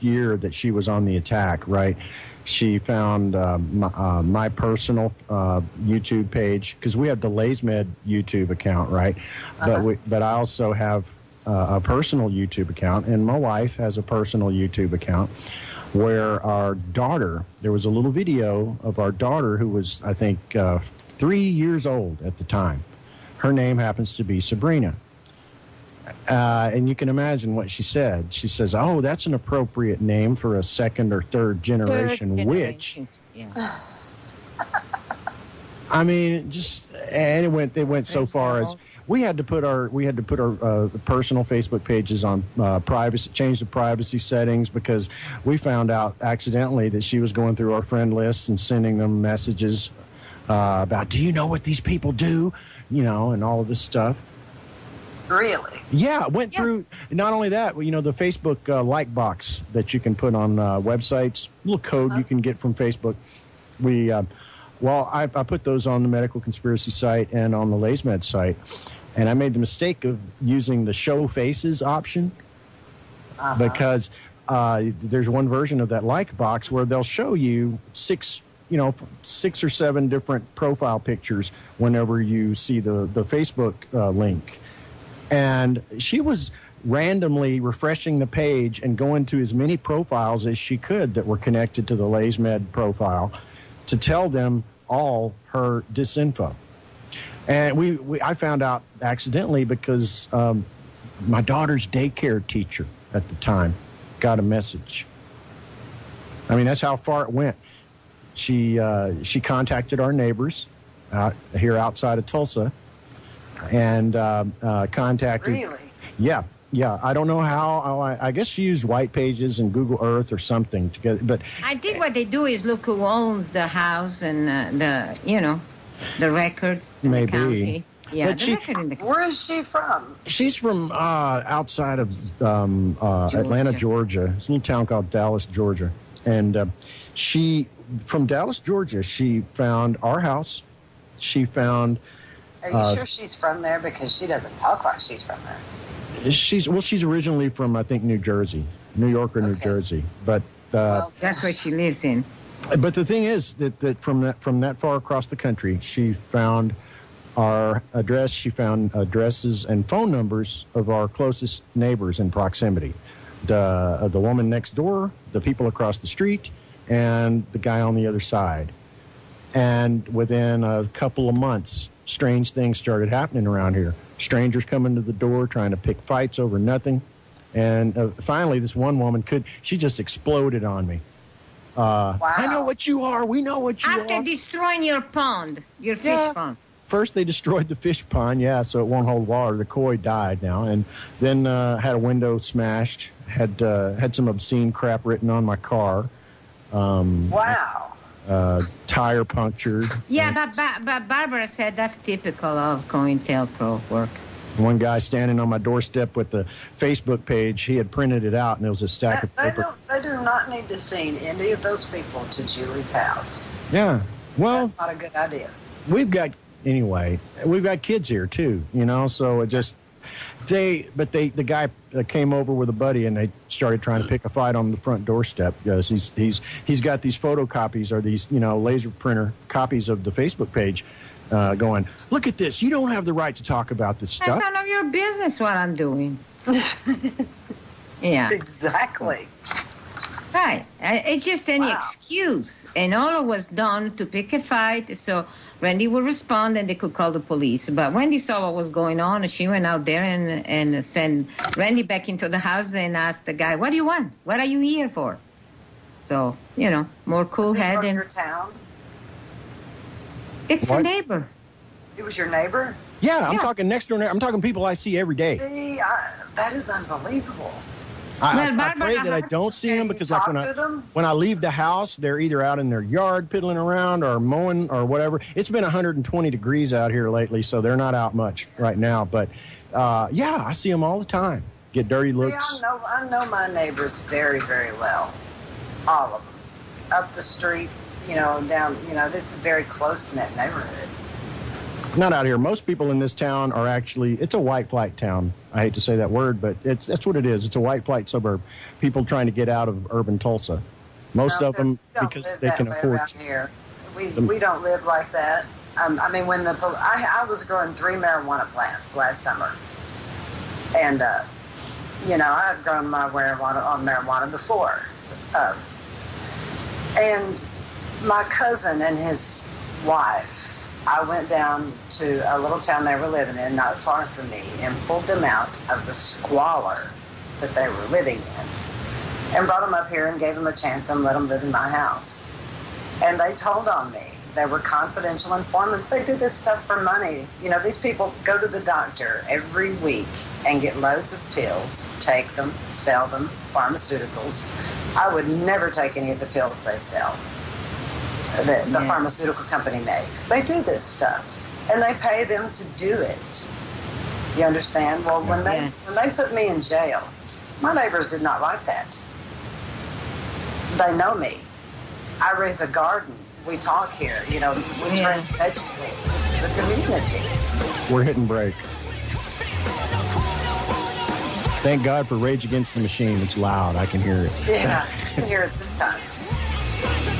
year that she was on the attack, right? She found my personal YouTube page, because we have the LaysMed YouTube account, right? But I also have a personal YouTube account, and my wife has a personal YouTube account where our daughter, there was a little video of our daughter who was, I think, 3 years old at the time. Her name happens to be Sabrina. And you can imagine what she said. She says, "Oh, that's an appropriate name for a second or third generation witch." Yeah. I mean, and it went so far as we had to put our personal Facebook pages on privacy, change the privacy settings, because we found out accidentally that she was going through our friend lists and sending them messages about, "Do you know what these people do?" And all of this stuff. Really? Yeah, it went through. Not only that, the Facebook like box that you can put on websites, little code you can get from Facebook. I put those on the Medical Conspiracy site and on the LaysMed site, and I made the mistake of using the show faces option because there's one version of that like box where they'll show you six or seven different profile pictures whenever you see the Facebook link. And she was randomly refreshing the page and going to as many profiles as she could that were connected to the LaysMed profile to tell them all her disinfo. And I found out accidentally because my daughter's daycare teacher at the time got a message. I mean, that's how far it went. She contacted our neighbors here outside of Tulsa, and contacted. Really? Yeah. I don't know how. I guess she used White Pages and Google Earth or something together. But I think what they do is look who owns the house and the records in the county. Yeah, but where is she from? She's from outside of Atlanta, Georgia. It's a little town called Dallas, Georgia. And from Dallas, Georgia, she found our house. She found... Are you sure she's from there? Because she doesn't talk like she's from there. She's originally from, I think, New Jersey. New York or New Jersey. But that's where she lives in. But the thing is that from that far across the country, she found our address. She found addresses and phone numbers of our closest neighbors in proximity. The woman next door, the people across the street, and the guy on the other side. And within a couple of months, strange things started happening around here. Strangers coming to the door trying to pick fights over nothing. And finally, this one woman she just exploded on me. Wow. I know what you are. We know what you are. After destroying your pond, your fish pond. First, they destroyed the fish pond, so it won't hold water. The koi died now. And then had a window smashed, had some obscene crap written on my car. Wow. Tire punctured. Yeah, but Barbara said that's typical of COINTELPRO work. One guy standing on my doorstep with the Facebook page, he had printed it out, and it was a stack of paper. They do not need to send any of those people to Julie's house. Yeah, well... That's not a good idea. We've got kids here, too, so it just... The guy came over with a buddy, and they started trying to pick a fight on the front doorstep because he's got these photocopies or these laser printer copies of the Facebook page, going, "Look at this! You don't have the right to talk about this stuff." That's none of your business what I'm doing. Yeah, exactly. Right. It's just any excuse, and all it was done to pick a fight. So Randy would respond, and they could call the police. But Wendy saw what was going on, and she went out there and sent Randy back into the house and asked the guy, "What do you want? What are you here for?" So, more cool head. Was he from your town? It's a neighbor. It was your neighbor? Yeah, I'm talking next door. I'm talking people I see every day. See, that is unbelievable. I pray that I don't see them because when I leave the house, they're either out in their yard piddling around or mowing or whatever. It's been 120 degrees out here lately, so they're not out much right now. But, I see them all the time. get dirty See, looks. I know my neighbors very, very well. All of them. Up the street, down, it's a very close-knit neighborhood. Not out here. Most people in this town are actually, it's a white flight town. I hate to say that word, but that's what it is. It's a white flight suburb. People trying to get out of urban Tulsa. Most of them because they can afford to. Here. We don't live like that. I mean, when I was growing 3 marijuana plants last summer. And, I've grown my marijuana before. And my cousin and his wife, I went down to a little town they were living in, not far from me, and pulled them out of the squalor that they were living in, and brought them up here and gave them a chance and let them live in my house. And they told on me. They were confidential informants. They do this stuff for money. These people go to the doctor every week and get loads of pills, take them, sell them, pharmaceuticals. I would never take any of the pills they sell. The pharmaceutical company makes. They do this stuff, and they pay them to do it. You understand? Well, when they put me in jail, my neighbors did not like that. They know me. I raise a garden. We talk here. We bring vegetables. The community. We're hitting break. Thank God for Rage Against the Machine. It's loud. I can hear it. Yeah, I can hear it this time.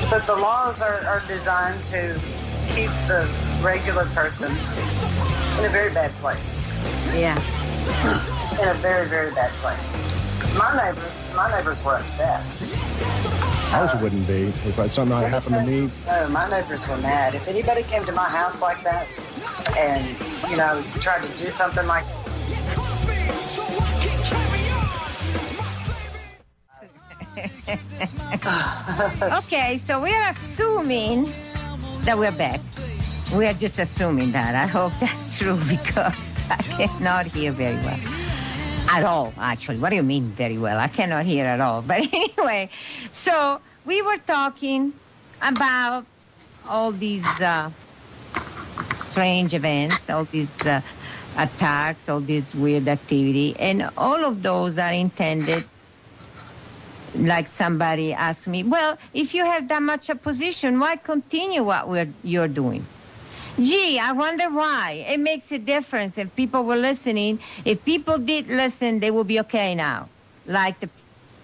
But the laws are designed to keep the regular person in a very bad place. Yeah. In a very, very bad place. My neighbors were upset. Ours wouldn't be. If something happened to me. No, my neighbors were mad. If anybody came to my house like that and, tried to do something like that. Okay, so we are assuming that we're back. We are just assuming that. I hope that's true because I cannot hear very well. At all, actually. What do you mean very well? I cannot hear at all. But anyway, so we were talking about all these strange events, all these attacks, all this weird activity, and all of those are intended. Like somebody asked me, well, if you have that much opposition, why continue what you're doing? Gee, I wonder why. It makes a difference if people were listening. If people did listen, they will be okay now. Like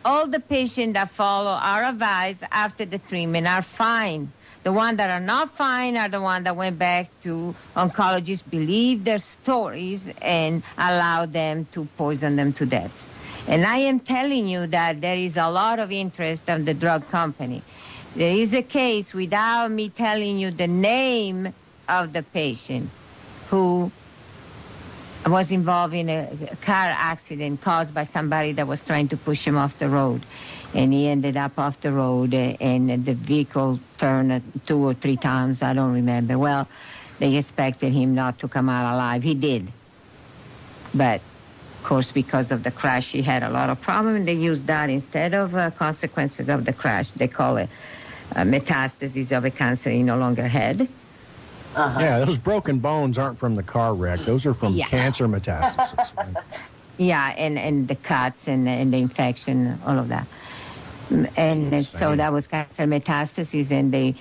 all the patients that follow our advice after the treatment are fine. The ones that are not fine are the ones that went back to oncologists, believed their stories, and allowed them to poison them to death. And I am telling you that there is a lot of interest of the drug company. There is a case, without me telling you the name of the patient, who was involved in a car accident caused by somebody that was trying to push him off the road. And he ended up off the road, and the vehicle turned 2 or 3 times, I don't remember. Well, they expected him not to come out alive. He did. But of course, because of the crash, he had a lot of problems. They used that instead of consequences of the crash. They call it metastasis of a cancer he no longer had. Uh-huh. Yeah, those broken bones aren't from the car wreck. Those are from cancer metastasis. Yeah, and the cuts and the infection, all of that. And so that was cancer metastasis, and they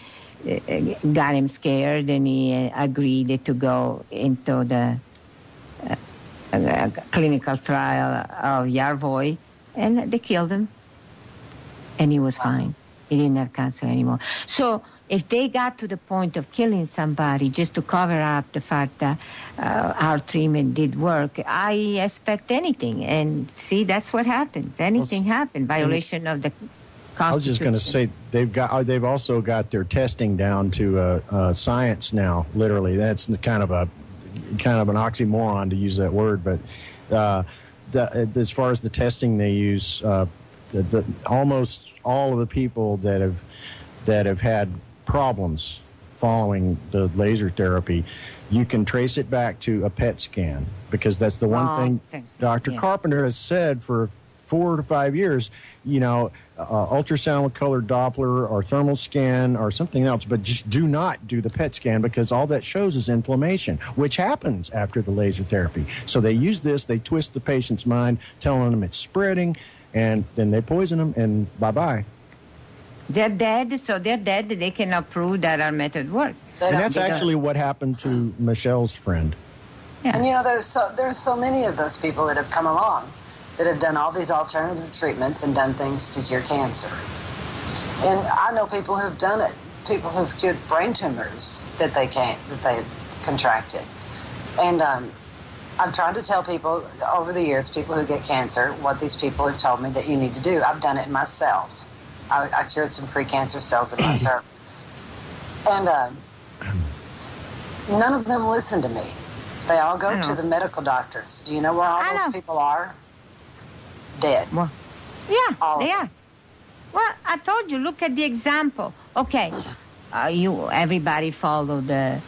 got him scared, and he agreed to go into the clinical trial of Yarvoy, and they killed him, and he was fine. He didn't have cancer anymore. So if they got to the point of killing somebody just to cover up the fact that our treatment did work, I expect anything. And see, that's what happens. Anything happened. Violation of the Constitution. I was just going to say they've also got their testing down to science now. Literally, that's kind of an oxymoron to use that word, but as far as the testing they use, almost all of the people that have had problems following the laser therapy, you can trace it back to a PET scan, because that's the one thing Dr. Carpenter has said for 4 to 5 years, ultrasound with color Doppler or thermal scan or something else, but just do not do the PET scan because all that shows is inflammation, which happens after the laser therapy. So they use this, they twist the patient's mind, telling them it's spreading, and then they poison them, and bye-bye. They're dead, so they're dead. They cannot prove that our method worked. And that's actually what happened to Michelle's friend. Yeah. And there's so many of those people that have come along that have done all these alternative treatments and done things to cure cancer. And I know people who've done it, people who've cured brain tumors that they contracted. And I'm trying to tell people over the years, people who get cancer, what these people have told me that you need to do. I've done it myself. I cured some precancer cells in my cervix. And none of them listen to me. They all go to the medical doctors. Do you know where all those people are? Dead. Well, yeah, they are. Well, I told you, look at the example. Okay, everybody followed the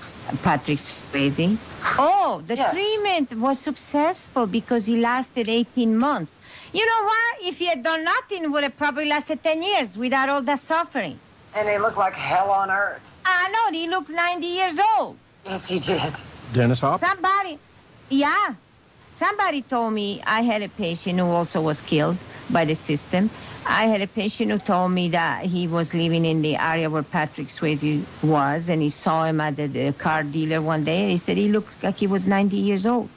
Patrick Swayze. Oh, the treatment was successful because he lasted 18 months. You know what? If he had done nothing, it would have probably lasted 10 years without all that suffering. And he looked like hell on earth. I know, he looked 90 years old. Yes, he did. Dennis Hopper? Somebody told me I had a patient who also was killed by the system. I had a patient who told me that he was living in the area where Patrick Swayze was, and he saw him at the car dealer one day, and he said he looked like he was 90 years old.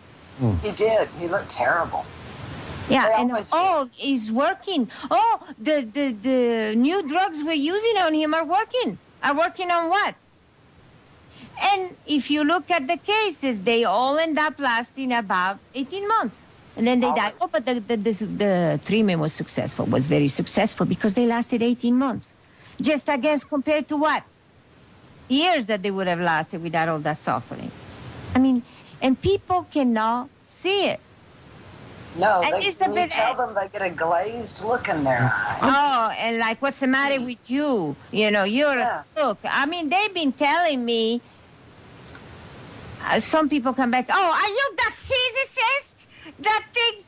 He did. He looked terrible. Yeah, and he's working. Oh, the new drugs we're using on him are working. Are working on what? And if you look at the cases, they all end up lasting about 18 months. And then they die. Oh, but the treatment was successful, was very successful because they lasted 18 months. Just against compared to what? Years that they would have lasted without all that suffering. I mean, and people cannot see it. No, when you tell them, they get a glazed look in their eye. Oh, and like, what's the matter with you? You're a cook. I mean, they've been telling me, some people come back, oh, are you the physicist that thinks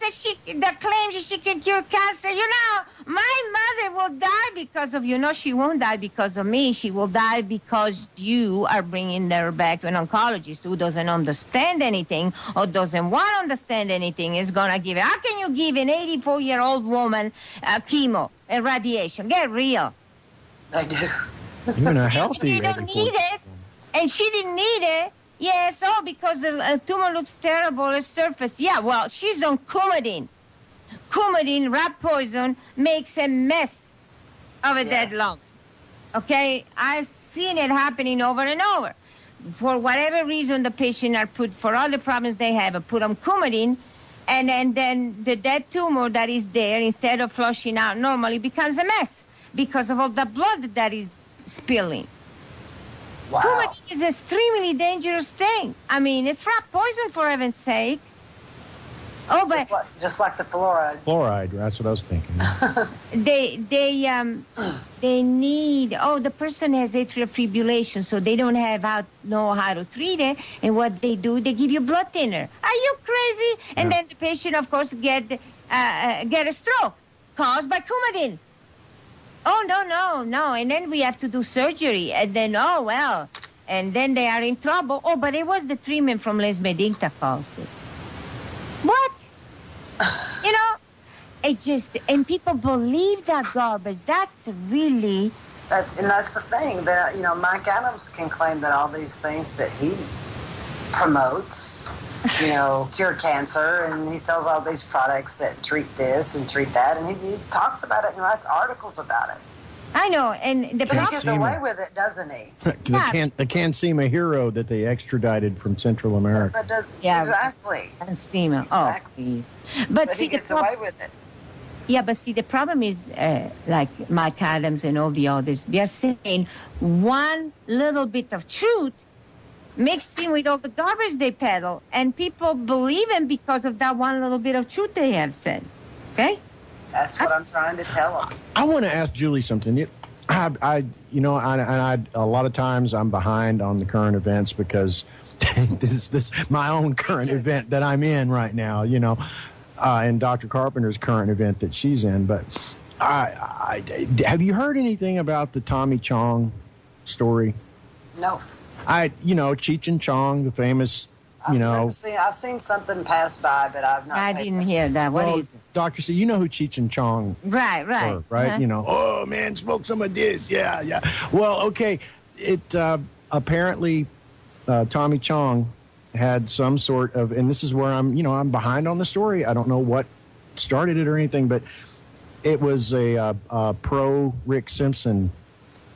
that claims that she can cure cancer? My mother will die because of you. No, she won't die because of me. She will die because you are bringing her back to an oncologist who doesn't understand anything or doesn't want to understand anything. Is going to give it. How can you give an 84-year-old woman chemo and radiation? Get real. I do. Even a healthy. She didn't need it, and she didn't need it. Yes, because the tumor looks terrible on the surface. Yeah, well, she's on Coumadin. Coumadin, rat poison, makes a mess of a dead lung. Okay? I've seen it happening over and over. For whatever reason, the patient are put, for all the problems they have, are put on Coumadin, and then the dead tumor that is there, instead of flushing out normally, becomes a mess because of all the blood that is spilling. Wow. Coumadin is an extremely dangerous thing. I mean, it's rat poison, for heaven's sake. Oh, but just like the fluoride. Fluoride, that's what I was thinking. they need. Oh, the person has atrial fibrillation, so they don't know how to treat it. And what they do, they give you blood thinner. Are you crazy? And then the patient, of course, get a stroke caused by Coumadin. Oh, no. And then we have to do surgery. And then, and then they are in trouble. Oh, but it was the treatment from Les Meding that caused it. What? And people believe that garbage. That's really... and that's the thing. That, Mike Adams can claim that all these things that he promotes, cure cancer, and he sells all these products that treat this and treat that, and he talks about it and writes articles about it. I know, and the problem... He gets away with it, doesn't he? The Cansema hero that they extradited from Central America. Exactly. Cansema. Oh, please. But see, he gets away with it. Yeah, but see, the problem is, like Mike Adams and all the others, they're saying one little bit of truth mixed in with all the garbage they peddle, and people believe them because of that one little bit of truth they have said. Okay? That's what I'm trying to tell them. I want to ask Julie something. I a lot of times I'm behind on the current events because this my own current event that I'm in right now. and Dr. Carpenter's current event that she's in. But have you heard anything about the Tommy Chong story? No. Cheech and Chong, the famous, I've seen something pass by, but I've not. I didn't hear that. What is it? Dr. C, you know who Cheech and Chong Right. were, right? Uh-huh. Oh, man, smoke some of this. Yeah. Well, okay. It apparently, Tommy Chong had some sort of, and this is where I'm behind on the story. I don't know what started it or anything, but it was a pro Rick Simpson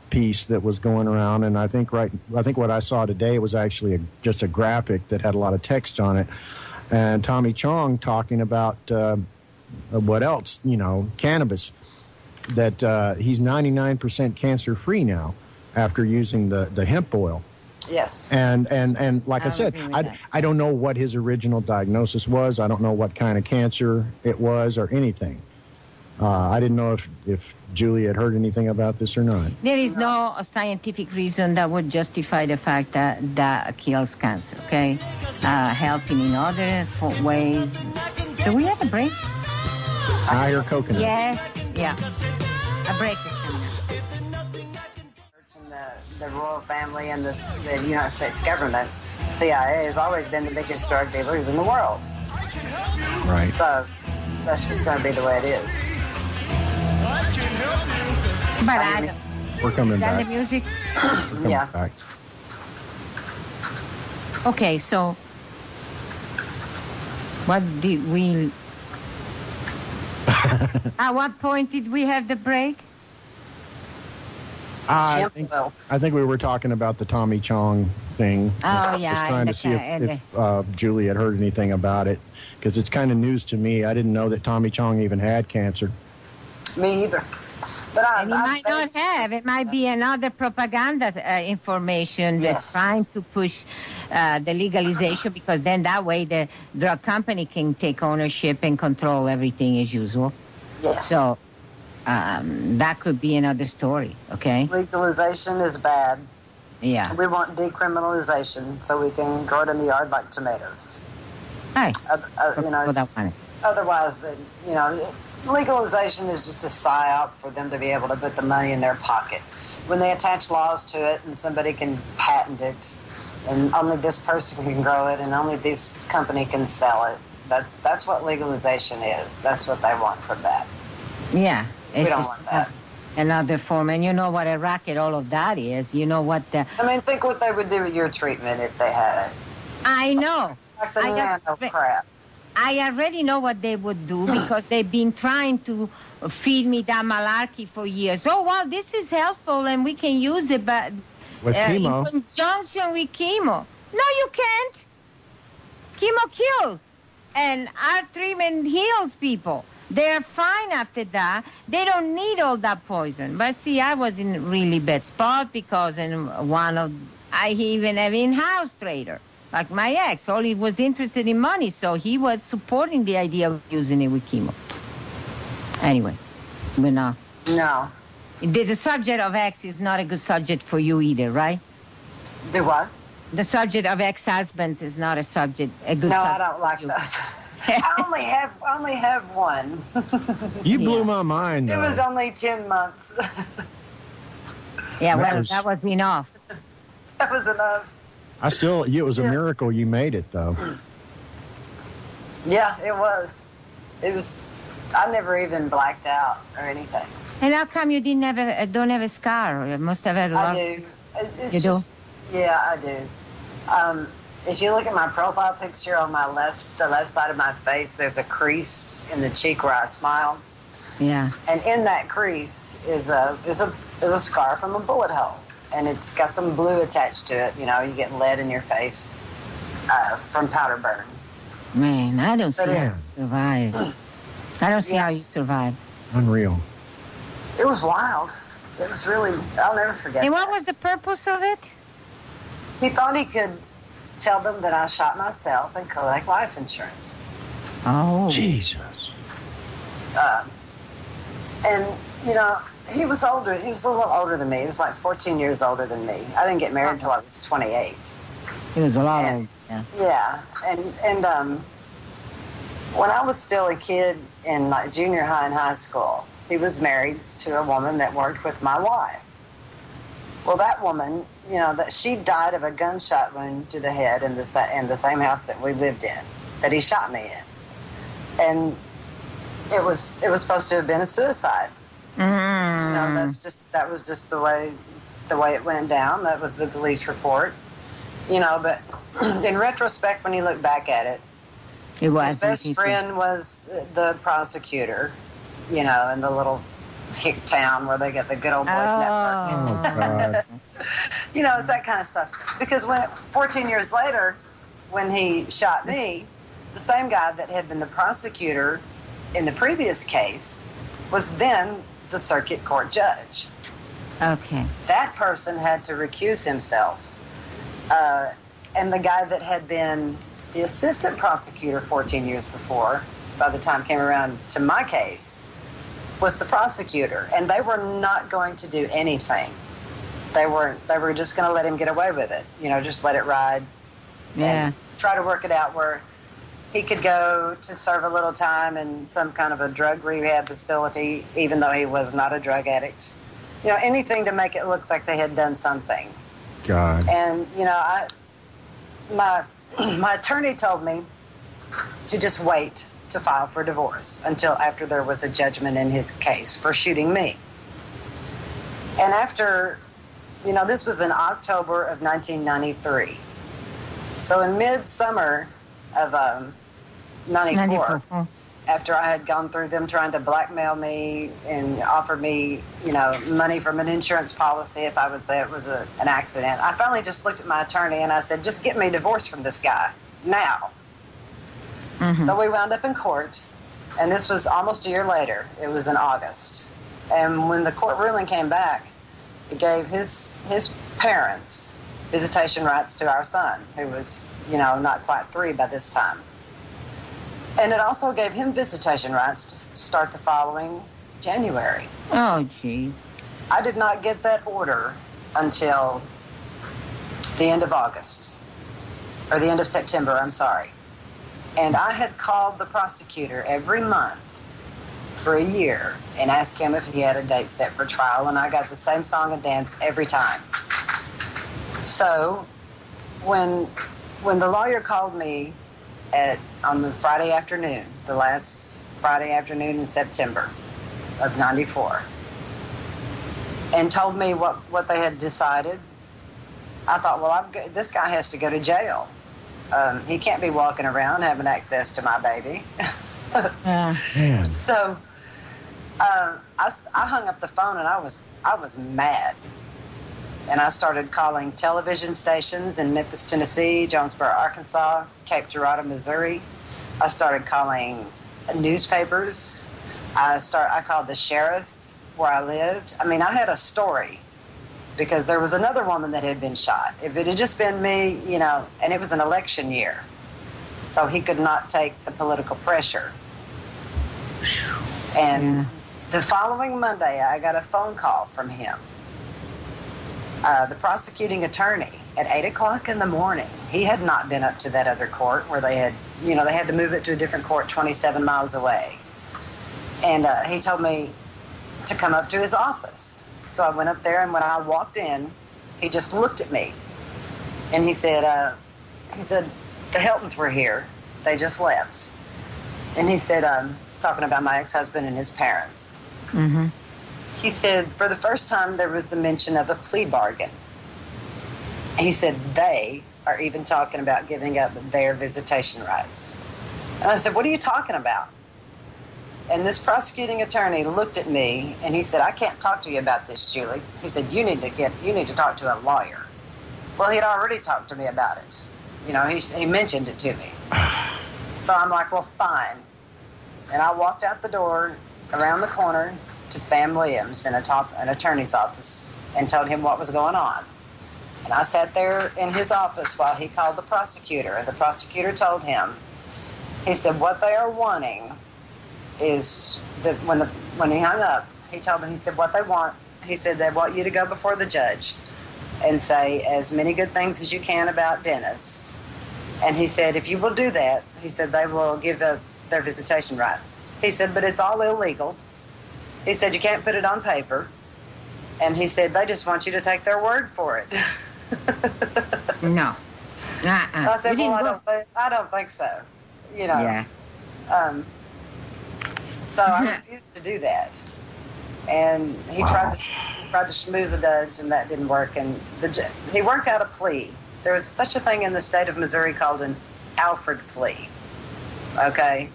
piece that was going around, and I think what I saw today was actually just a graphic that had a lot of text on it, and Tommy Chong talking about what else, cannabis, that he's 99% cancer free now after using the hemp oil. Yes. And like I said, I don't know what his original diagnosis was. I don't know what kind of cancer it was or anything. I didn't know if Julie had heard anything about this or not. There is no scientific reason that would justify the fact that kills cancer, okay? Helping in other ways. Do we have a break? Higher coconut. Yes. Yeah. A break is coming up. The royal family and the United States government, CIA has always been the biggest drug dealers in the world. Right. So that's just going to be the way it is. But we're coming back. the music? We're coming back. Okay, so what did we... At what point did we have the break? I think we were talking about the Tommy Chong thing. Oh, yeah. I was trying to see if Julie had heard anything about it, because it's kind of news to me. I didn't know that Tommy Chong even had cancer. Me either. But and he might not have. It might be another propaganda information that's trying to push the legalization, because then that way the drug company can take ownership and control everything as usual. Yes. So that could be another story, okay? Legalization is bad. Yeah. We want decriminalization so we can grow it in the yard like tomatoes. Right. Otherwise, legalization is just a Psy-Op for them to be able to put the money in their pocket. When they attach laws to it and somebody can patent it, and only this person can grow it and only this company can sell it, that's what legalization is. That's what they want from that. Yeah. We don't want that. Another form. And you know what a racket all of that is. You know what the... think what they would do with your treatment if they had it. I know. Like the nano crap. I already know what they would do, because they've been trying to feed me that malarkey for years. Oh, well, this is helpful and we can use it, but with chemo. In conjunction with chemo. No, you can't. Chemo kills, and our treatment heals people. They're fine after that. They don't need all that poison. But see, I was in a really bad spot, because I even have in-house trader. Like my ex, all he was interested in money, so he was supporting the idea of using it with chemo. Anyway, we're not. No. The subject of ex is not a good subject for you either, right? Do what? The subject of ex-husbands is not a good subject. No, I don't like those. I only have one. You blew my mind, though. It was only 10 months. Yeah, that was enough. That was enough. It was a miracle you made it, though. Yeah, it was. I never even blacked out or anything. And how come you don't have a scar? You must have had a lot. I do. You do? Yeah, I do. If you look at my profile picture on the left side of my face, there's a crease in the cheek where I smile. Yeah. And in that crease is a scar from a bullet hole. And it's got some blue attached to it. You get lead in your face from powder burn. Man, I don't see how you survive. I don't see how you survive. Unreal. It was wild. It was really, I'll never forget. And what was the purpose of it? He thought he could tell them that I shot myself and collect life insurance. Oh. Jesus. And, he was older. He was a little older than me. He was like 14 years older than me. I didn't get married until I was 28. He was a lot older. Yeah. And When I was still a kid in like junior high and high school, he was married to a woman that worked with my wife. Well, that woman, that she died of a gunshot wound to the head in the same house that we lived in, that he shot me in, and it was supposed to have been a suicide. That was just the way it went down. That was the police report. But in retrospect, when you look back at it, his best friend was the prosecutor, in the little hick town where they get the good old boys network. Oh, God. It's that kind of stuff. Because 14 years later, when he shot me, the same guy that had been the prosecutor in the previous case was then the circuit court judge. Okay. That person had to recuse himself. And the guy that had been the assistant prosecutor 14 years before, by the time it came around to my case, was the prosecutor. And they were not going to do anything. They were just going to let him get away with it. Just let it ride. Yeah. And try to work it out where he could go to serve a little time in some kind of a drug rehab facility, even though he was not a drug addict. Anything to make it look like they had done something. God. And, my attorney told me to just wait to file for divorce until after there was a judgment in his case for shooting me. And after, this was in October of 1993. So in midsummer of 94, after I had gone through them trying to blackmail me and offer me, money from an insurance policy if I would say it was an accident, I finally just looked at my attorney and I said, just get me divorced from this guy now. Mm-hmm. So we wound up in court, and this was almost a year later. It was in August. And when the court ruling came back, it gave his parents visitation rights to our son, who was, not quite 3 by this time. And it also gave him visitation rights to start the following January. Oh, gee. I did not get that order until the end of August, or the end of September, I'm sorry. And I had called the prosecutor every month for a year and asked him if he had a date set for trial, and I got the same song and dance every time. So when the lawyer called me on the Friday afternoon, the last Friday afternoon in September of 94, and told me what they had decided, I thought, well, this guy has to go to jail. He can't be walking around having access to my baby. Man. So I hung up the phone, and I was mad. And I started calling television stations in Memphis, Tennessee, Jonesboro, Arkansas, Cape Girardeau, Missouri. I started calling newspapers. I called the sheriff where I lived. I mean, I had a story because there was another woman that had been shot. If it had just been me, and it was an election year, so he could not take the political pressure. And the following Monday, I got a phone call from him. The prosecuting attorney at 8 o'clock in the morning. He had not been up to that other court where they had to move it to a different court 27 miles away. And he told me to come up to his office. So I went up there, and when I walked in, he just looked at me. And he said, the Heltons were here. They just left. And he said, talking about my ex-husband and his parents. Mm-hmm. He said, for the first time, there was the mention of a plea bargain. He said, they are even talking about giving up their visitation rights. And I said, what are you talking about? And this prosecuting attorney looked at me, and he said, I can't talk to you about this, Julie. He said, you need to talk to a lawyer. Well, he'd already talked to me about it. He mentioned it to me. So I'm like, well, fine. And I walked out the door around the corner to Sam Williams in an attorney's office and told him what was going on. And I sat there in his office while he called the prosecutor. And the prosecutor told him, he said, what they are wanting is that when he hung up, he told me, he said, what they want, he said, they want you to go before the judge and say as many good things as you can about Dennis. And he said, if you will do that, he said, they will give their visitation rights. He said, but it's all illegal. He said, you can't put it on paper. And he said, they just want you to take their word for it. No. I said, well, I don't think so. You know. Yeah. So I refused to do that. And he tried to schmooze a judge, and that didn't work. And he worked out a plea. There was such a thing in the state of Missouri called an Alfred plea. Okay?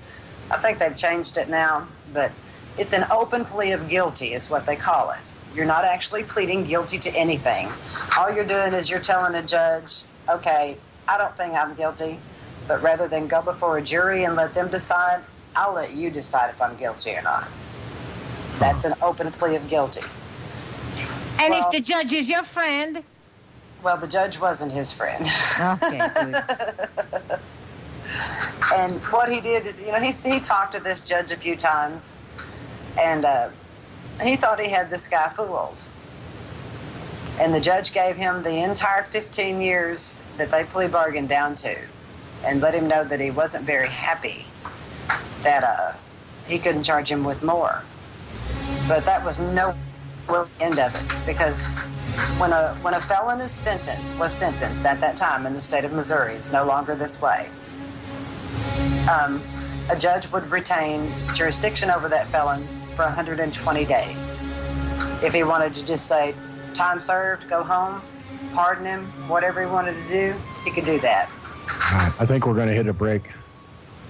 I think they've changed it now, but it's an open plea of guilty is what they call it. You're not actually pleading guilty to anything. All you're doing is you're telling a judge, okay, I don't think I'm guilty, but rather than go before a jury and let them decide, I'll let you decide if I'm guilty or not. That's an open plea of guilty. And if the judge is your friend? Well, the judge wasn't his friend. Okay, good. And what he did is, you know, he talked to this judge a few times, and he thought he had this guy fooled. And the judge gave him the entire 15 years that they plea bargained down to, and let him know that he wasn't very happy that he couldn't charge him with more. But that was no end of it, because when a felon was sentenced at that time in the state of Missouri, it's no longer this way. A judge would retain jurisdiction over that felon for 120 days. If he wanted to just say, time served, go home, pardon him, whatever he wanted to do, he could do that. All right, I think we're going to hit a break.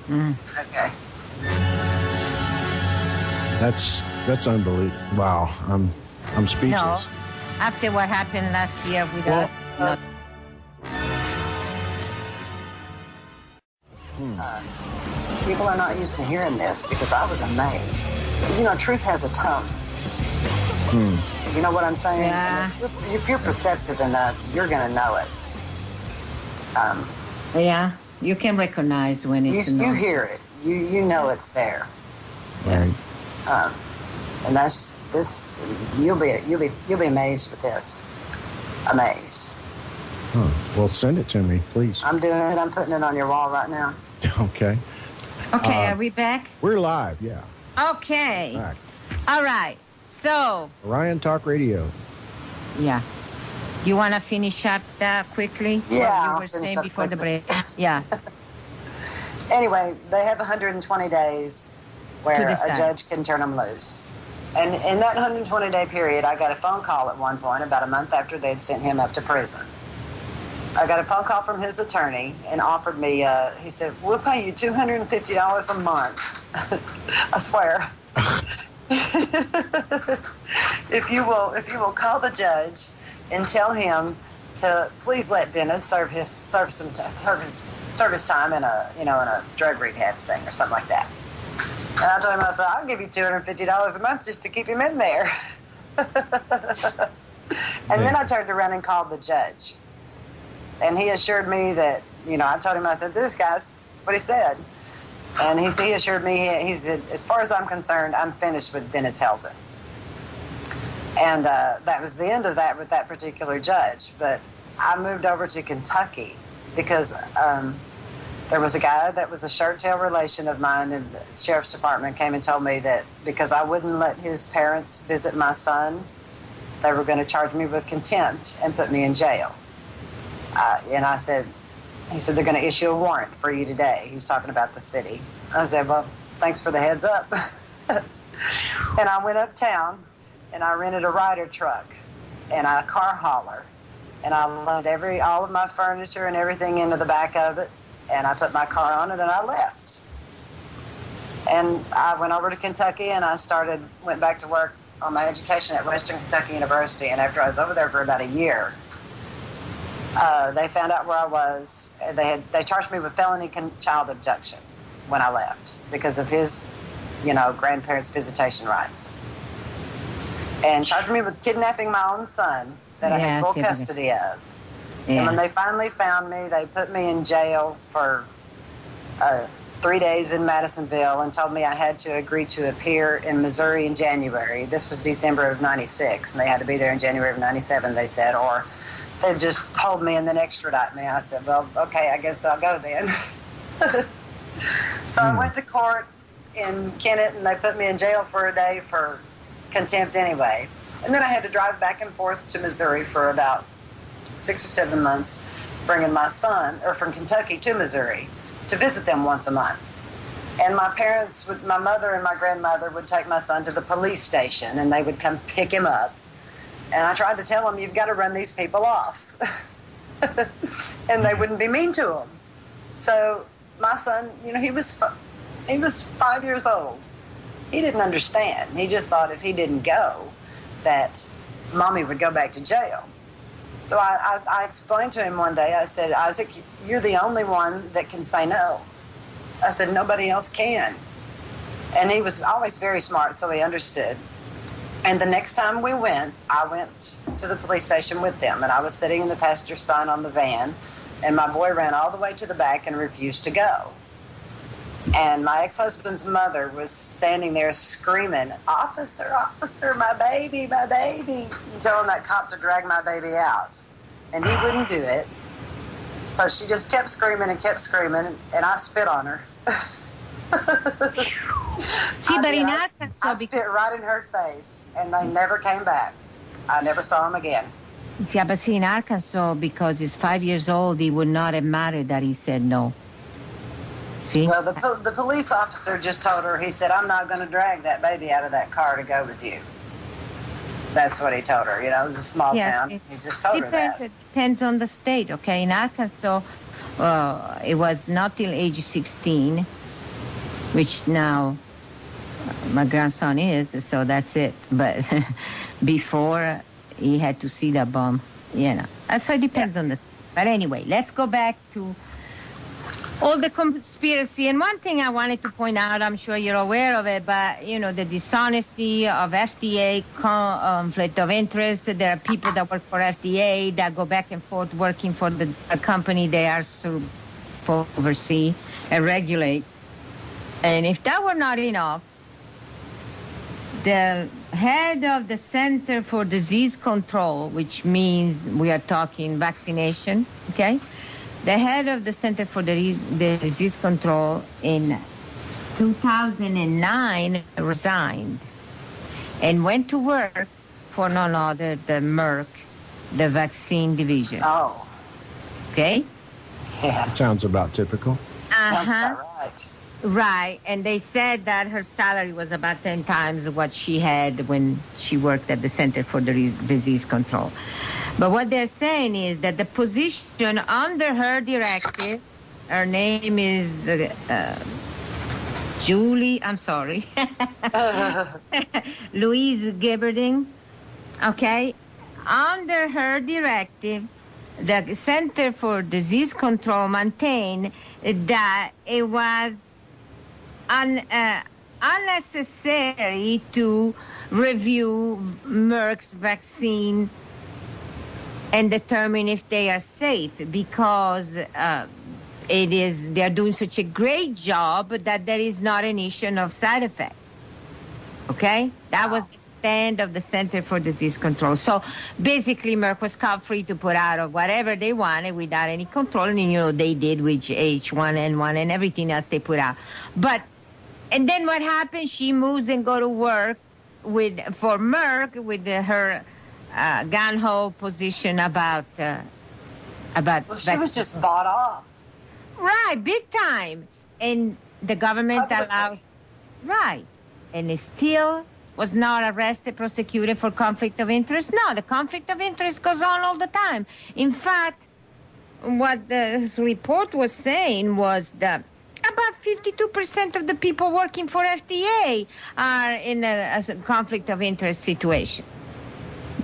Okay. That's unbelievable. Wow, I'm speechless. No, after what happened last year with us, no. People are not used to hearing this because I was amazed. You know, truth has a tongue. You know what I'm saying? Yeah. If you're perceptive enough, you're going to know it. Yeah, you can recognize when it's you hear it. You know it's there. Right. And that's this. You'll be amazed with this. Amazed. Huh. Well, send it to me, please. I'm doing it. I'm putting it on your wall right now. Okay. Okay, are we back? We're live, yeah. Okay. Back. All right. So. Orion Talk Radio. Yeah. You want to finish up that quickly? Yeah. What you were saying before the break. Yeah. Anyway, they have 120 days where a judge can turn them loose. And in that 120-day period, I got a phone call at one point, about a month after they'd sent him up to prison. I got a phone call from his attorney and offered me, he said, we'll pay you $250 a month. I swear. If you will call the judge and tell him to please let Dennis serve his time in a drug rehab thing or something like that. And I told him, I said, I'll give you $250 a month just to keep him in there. And then I turned around and called the judge. And he assured me that, I told him, I said, this guy's what he said. And he assured me, he said, as far as I'm concerned, I'm finished with Dennis Helton. And that was the end of that with that particular judge. But I moved over to Kentucky because there was a guy that was a shirt tail relation of mine in the sheriff's department came and told me that because I wouldn't let his parents visit my son, they were going to charge me with contempt and put me in jail. And I said, he said, they're going to issue a warrant for you today. He was talking about the city. I said, well, thanks for the heads up. And I went uptown and I rented a rider truck and a car hauler. And I loaded all of my furniture and everything into the back of it. And I put my car on it and I left. And I went over to Kentucky and I went back to work on my education at Western Kentucky University. And after I was over there for about a year, they found out where I was. They charged me with felony child abduction when I left because of his, grandparents' visitation rights. And charged me with kidnapping my own son that I had full custody of. Yeah. And when they finally found me, they put me in jail for 3 days in Madisonville and told me I had to agree to appear in Missouri in January. This was December of 96, and they had to be there in January of 97, they said, or they'd just hold me and then extradite me. I said, well, okay, I guess I'll go then. So I went to court in Kennett, and they put me in jail for a day for contempt anyway. And then I had to drive back and forth to Missouri for about 6 or 7 months, bringing my son, or from Kentucky to Missouri, to visit them once a month. And my parents, my mother and my grandmother would take my son to the police station, and they would come pick him up. And I tried to tell them, you've got to run these people off. And they wouldn't be mean to him. So my son, he was 5 years old. He didn't understand. He just thought if he didn't go, that Mommy would go back to jail. So I explained to him one day, I said, Isaac, you're the only one that can say no. I said, nobody else can. And he was always very smart, so he understood. And the next time we went, I went to the police station with them, and I was sitting in the passenger side on the van, and my boy ran all the way to the back and refused to go. And my ex-husband's mother was standing there screaming, officer, officer, my baby, and telling that cop to drag my baby out. And he wouldn't do it. So she just kept screaming, and I spit on her. See, but in Arkansas, I spit right in her face, and they never came back. I never saw him again. Yeah, but see, in Arkansas, because he's 5 years old, it would not have mattered that he said no. See? Well, the police officer just told her, he said, I'm not going to drag that baby out of that car to go with you. That's what he told her. It was a small town. He just told her that. It depends on the state, okay? In Arkansas, it was not till age 16, which now my grandson is, so that's it. But before, he had to see the bomb, So it depends on the state. But anyway, let's go back to all the conspiracy. And one thing I wanted to point out, I'm sure you're aware of it, but, the dishonesty of FDA, conflict of interest. There are people that work for FDA that go back and forth working for the company they are supposed to oversee and regulate. And if that were not enough, the head of the Center for Disease Control, which means we are talking vaccination, okay? The head of the Center for Disease Control in 2009 resigned and went to work for none other than Merck, the vaccine division. Oh. Okay? Yeah. Sounds about typical. Sounds about right. Right, and they said that her salary was about 10 times what she had when she worked at the Center for Disease Control. But what they're saying is that the position under her directive, her name is Louise Gibberding, okay? Under her directive, the Center for Disease Control maintained that it was unnecessary to review Merck's vaccine and determine if they are safe because they're doing such a great job that there is not an issue of side effects. Okay? That was the stand of the Center for Disease Control. So basically, Merck was free to put out whatever they wanted without any control. And, they did with H1N1 and everything else they put out. And then what happened? She moves and go to work for Merck with her gung-ho position about Well, she was just bought off. Right, big time. And the government allows... Right. And it still was not arrested, prosecuted for conflict of interest. No, the conflict of interest goes on all the time. In fact, what this report was saying was that about 52% of the people working for FDA are in a conflict of interest situation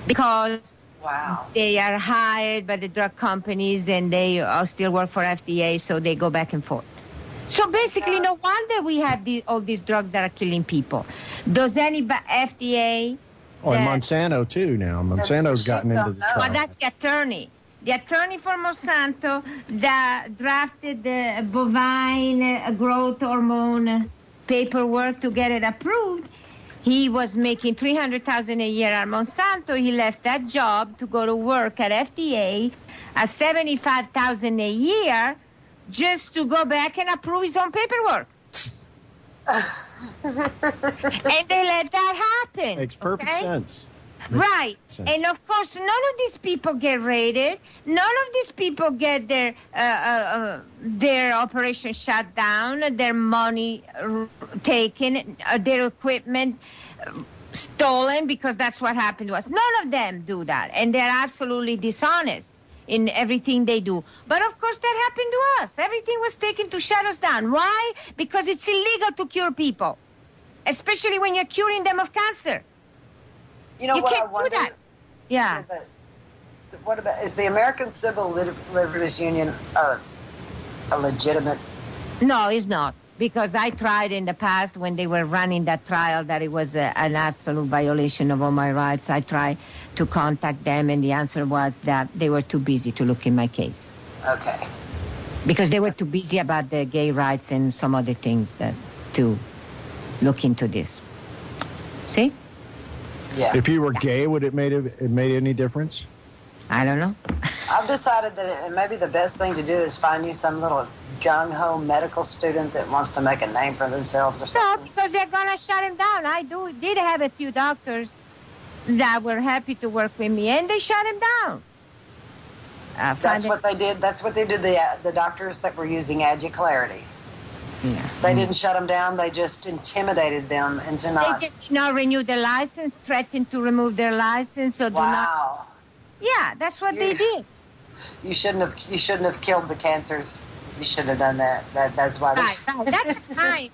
because they are hired by the drug companies and they still work for FDA, so they go back and forth. So basically, no wonder we have all these drugs that are killing people. Does anybody, FDA... Oh, and Monsanto, too, now. Monsanto's gotten into the trial. Well, that's the attorney. The attorney for Monsanto that drafted the bovine growth hormone paperwork to get it approved, he was making $300,000 a year at Monsanto. He left that job to go to work at FDA at $75,000 a year just to go back and approve his own paperwork. And they let that happen. Makes perfect sense. Right. And of course, none of these people get raided. None of these people get their operation shut down, their money taken, their equipment stolen, because that's what happened to us. None of them do that. And they're absolutely dishonest in everything they do. But of course, that happened to us. Everything was taken to shut us down. Why? Because it's illegal to cure people, especially when you're curing them of cancer. You know you what can't I wonder? do that. Yeah. What about, is the American Civil Liberties Union a legitimate? No, it's not. Because I tried in the past when they were running that trial that it was an absolute violation of all my rights. I tried to contact them, and the answer was that they were too busy to look in my case. Okay. Because they were too busy about the gay rights and some other things to look into this. See? Yeah. If you were gay, would it made any difference? I don't know. I've decided that maybe the best thing to do is find you some little gung-ho medical student that wants to make a name for themselves or something. No, because they're going to shut him down. I did have a few doctors that were happy to work with me, and they shut him down. That's what they did. That's what they did. The doctors that were using Adjiclarity. Yeah. They didn't shut them down. They just intimidated them into not. They just did not renew their license, threatened to remove their license, so do not. Wow. Yeah, that's what they did. You shouldn't have killed the cancers. You shouldn't have done that. That's why. Right. That's a crime.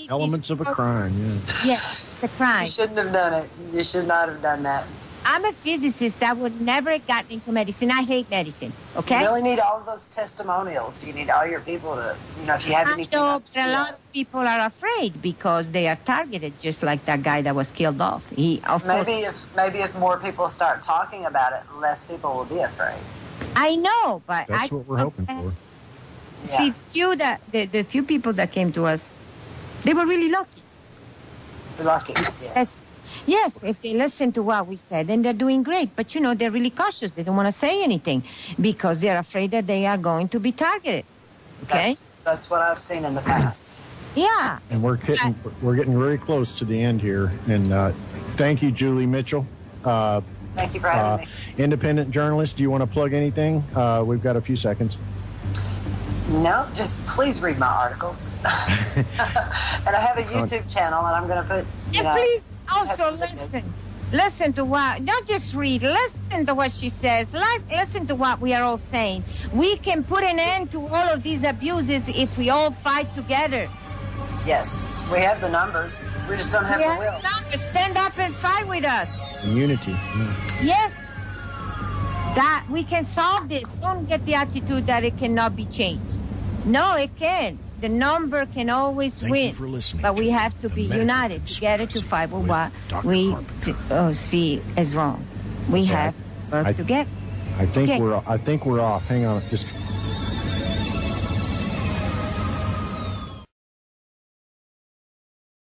Elements of a crime. Yeah. Yeah, the crime. You shouldn't have done it. You should not have done that. I'm a physicist that would never have gotten into medicine. I hate medicine. Okay. You really need all of those testimonials. You need all your people to, if you have anything. I know, but a lot of people are afraid because they are targeted, just like that guy that was killed off. Maybe if more people start talking about it, less people will be afraid. I know, but that's what we're hoping for. See, the few people that came to us, they were really lucky. Lucky, yes. Yes, if they listen to what we said, then they're doing great. But, they're really cautious. They don't want to say anything because they're afraid that they are going to be targeted. Okay? That's what I've seen in the past. Yeah. And we're getting very close to the end here. And thank you, Julie Mitchell. Thank you for having me. Independent journalist, do you want to plug anything? We've got a few seconds. No, just please read my articles. And I have a YouTube channel, and I'm going to put, please also listen to what, not just read, listen to what she says, listen to what we are all saying. We can put an end to all of these abuses if we all fight together. Yes, we have the numbers. We just don't have the will. Stand up and fight with us. In unity. Yeah. Yes. That we can solve this. Don't get the attitude that it cannot be changed. No, it can. The number can always win. But we have to be united together to fight with what we see as wrong. We have to work together. I think we're off. Hang on. Just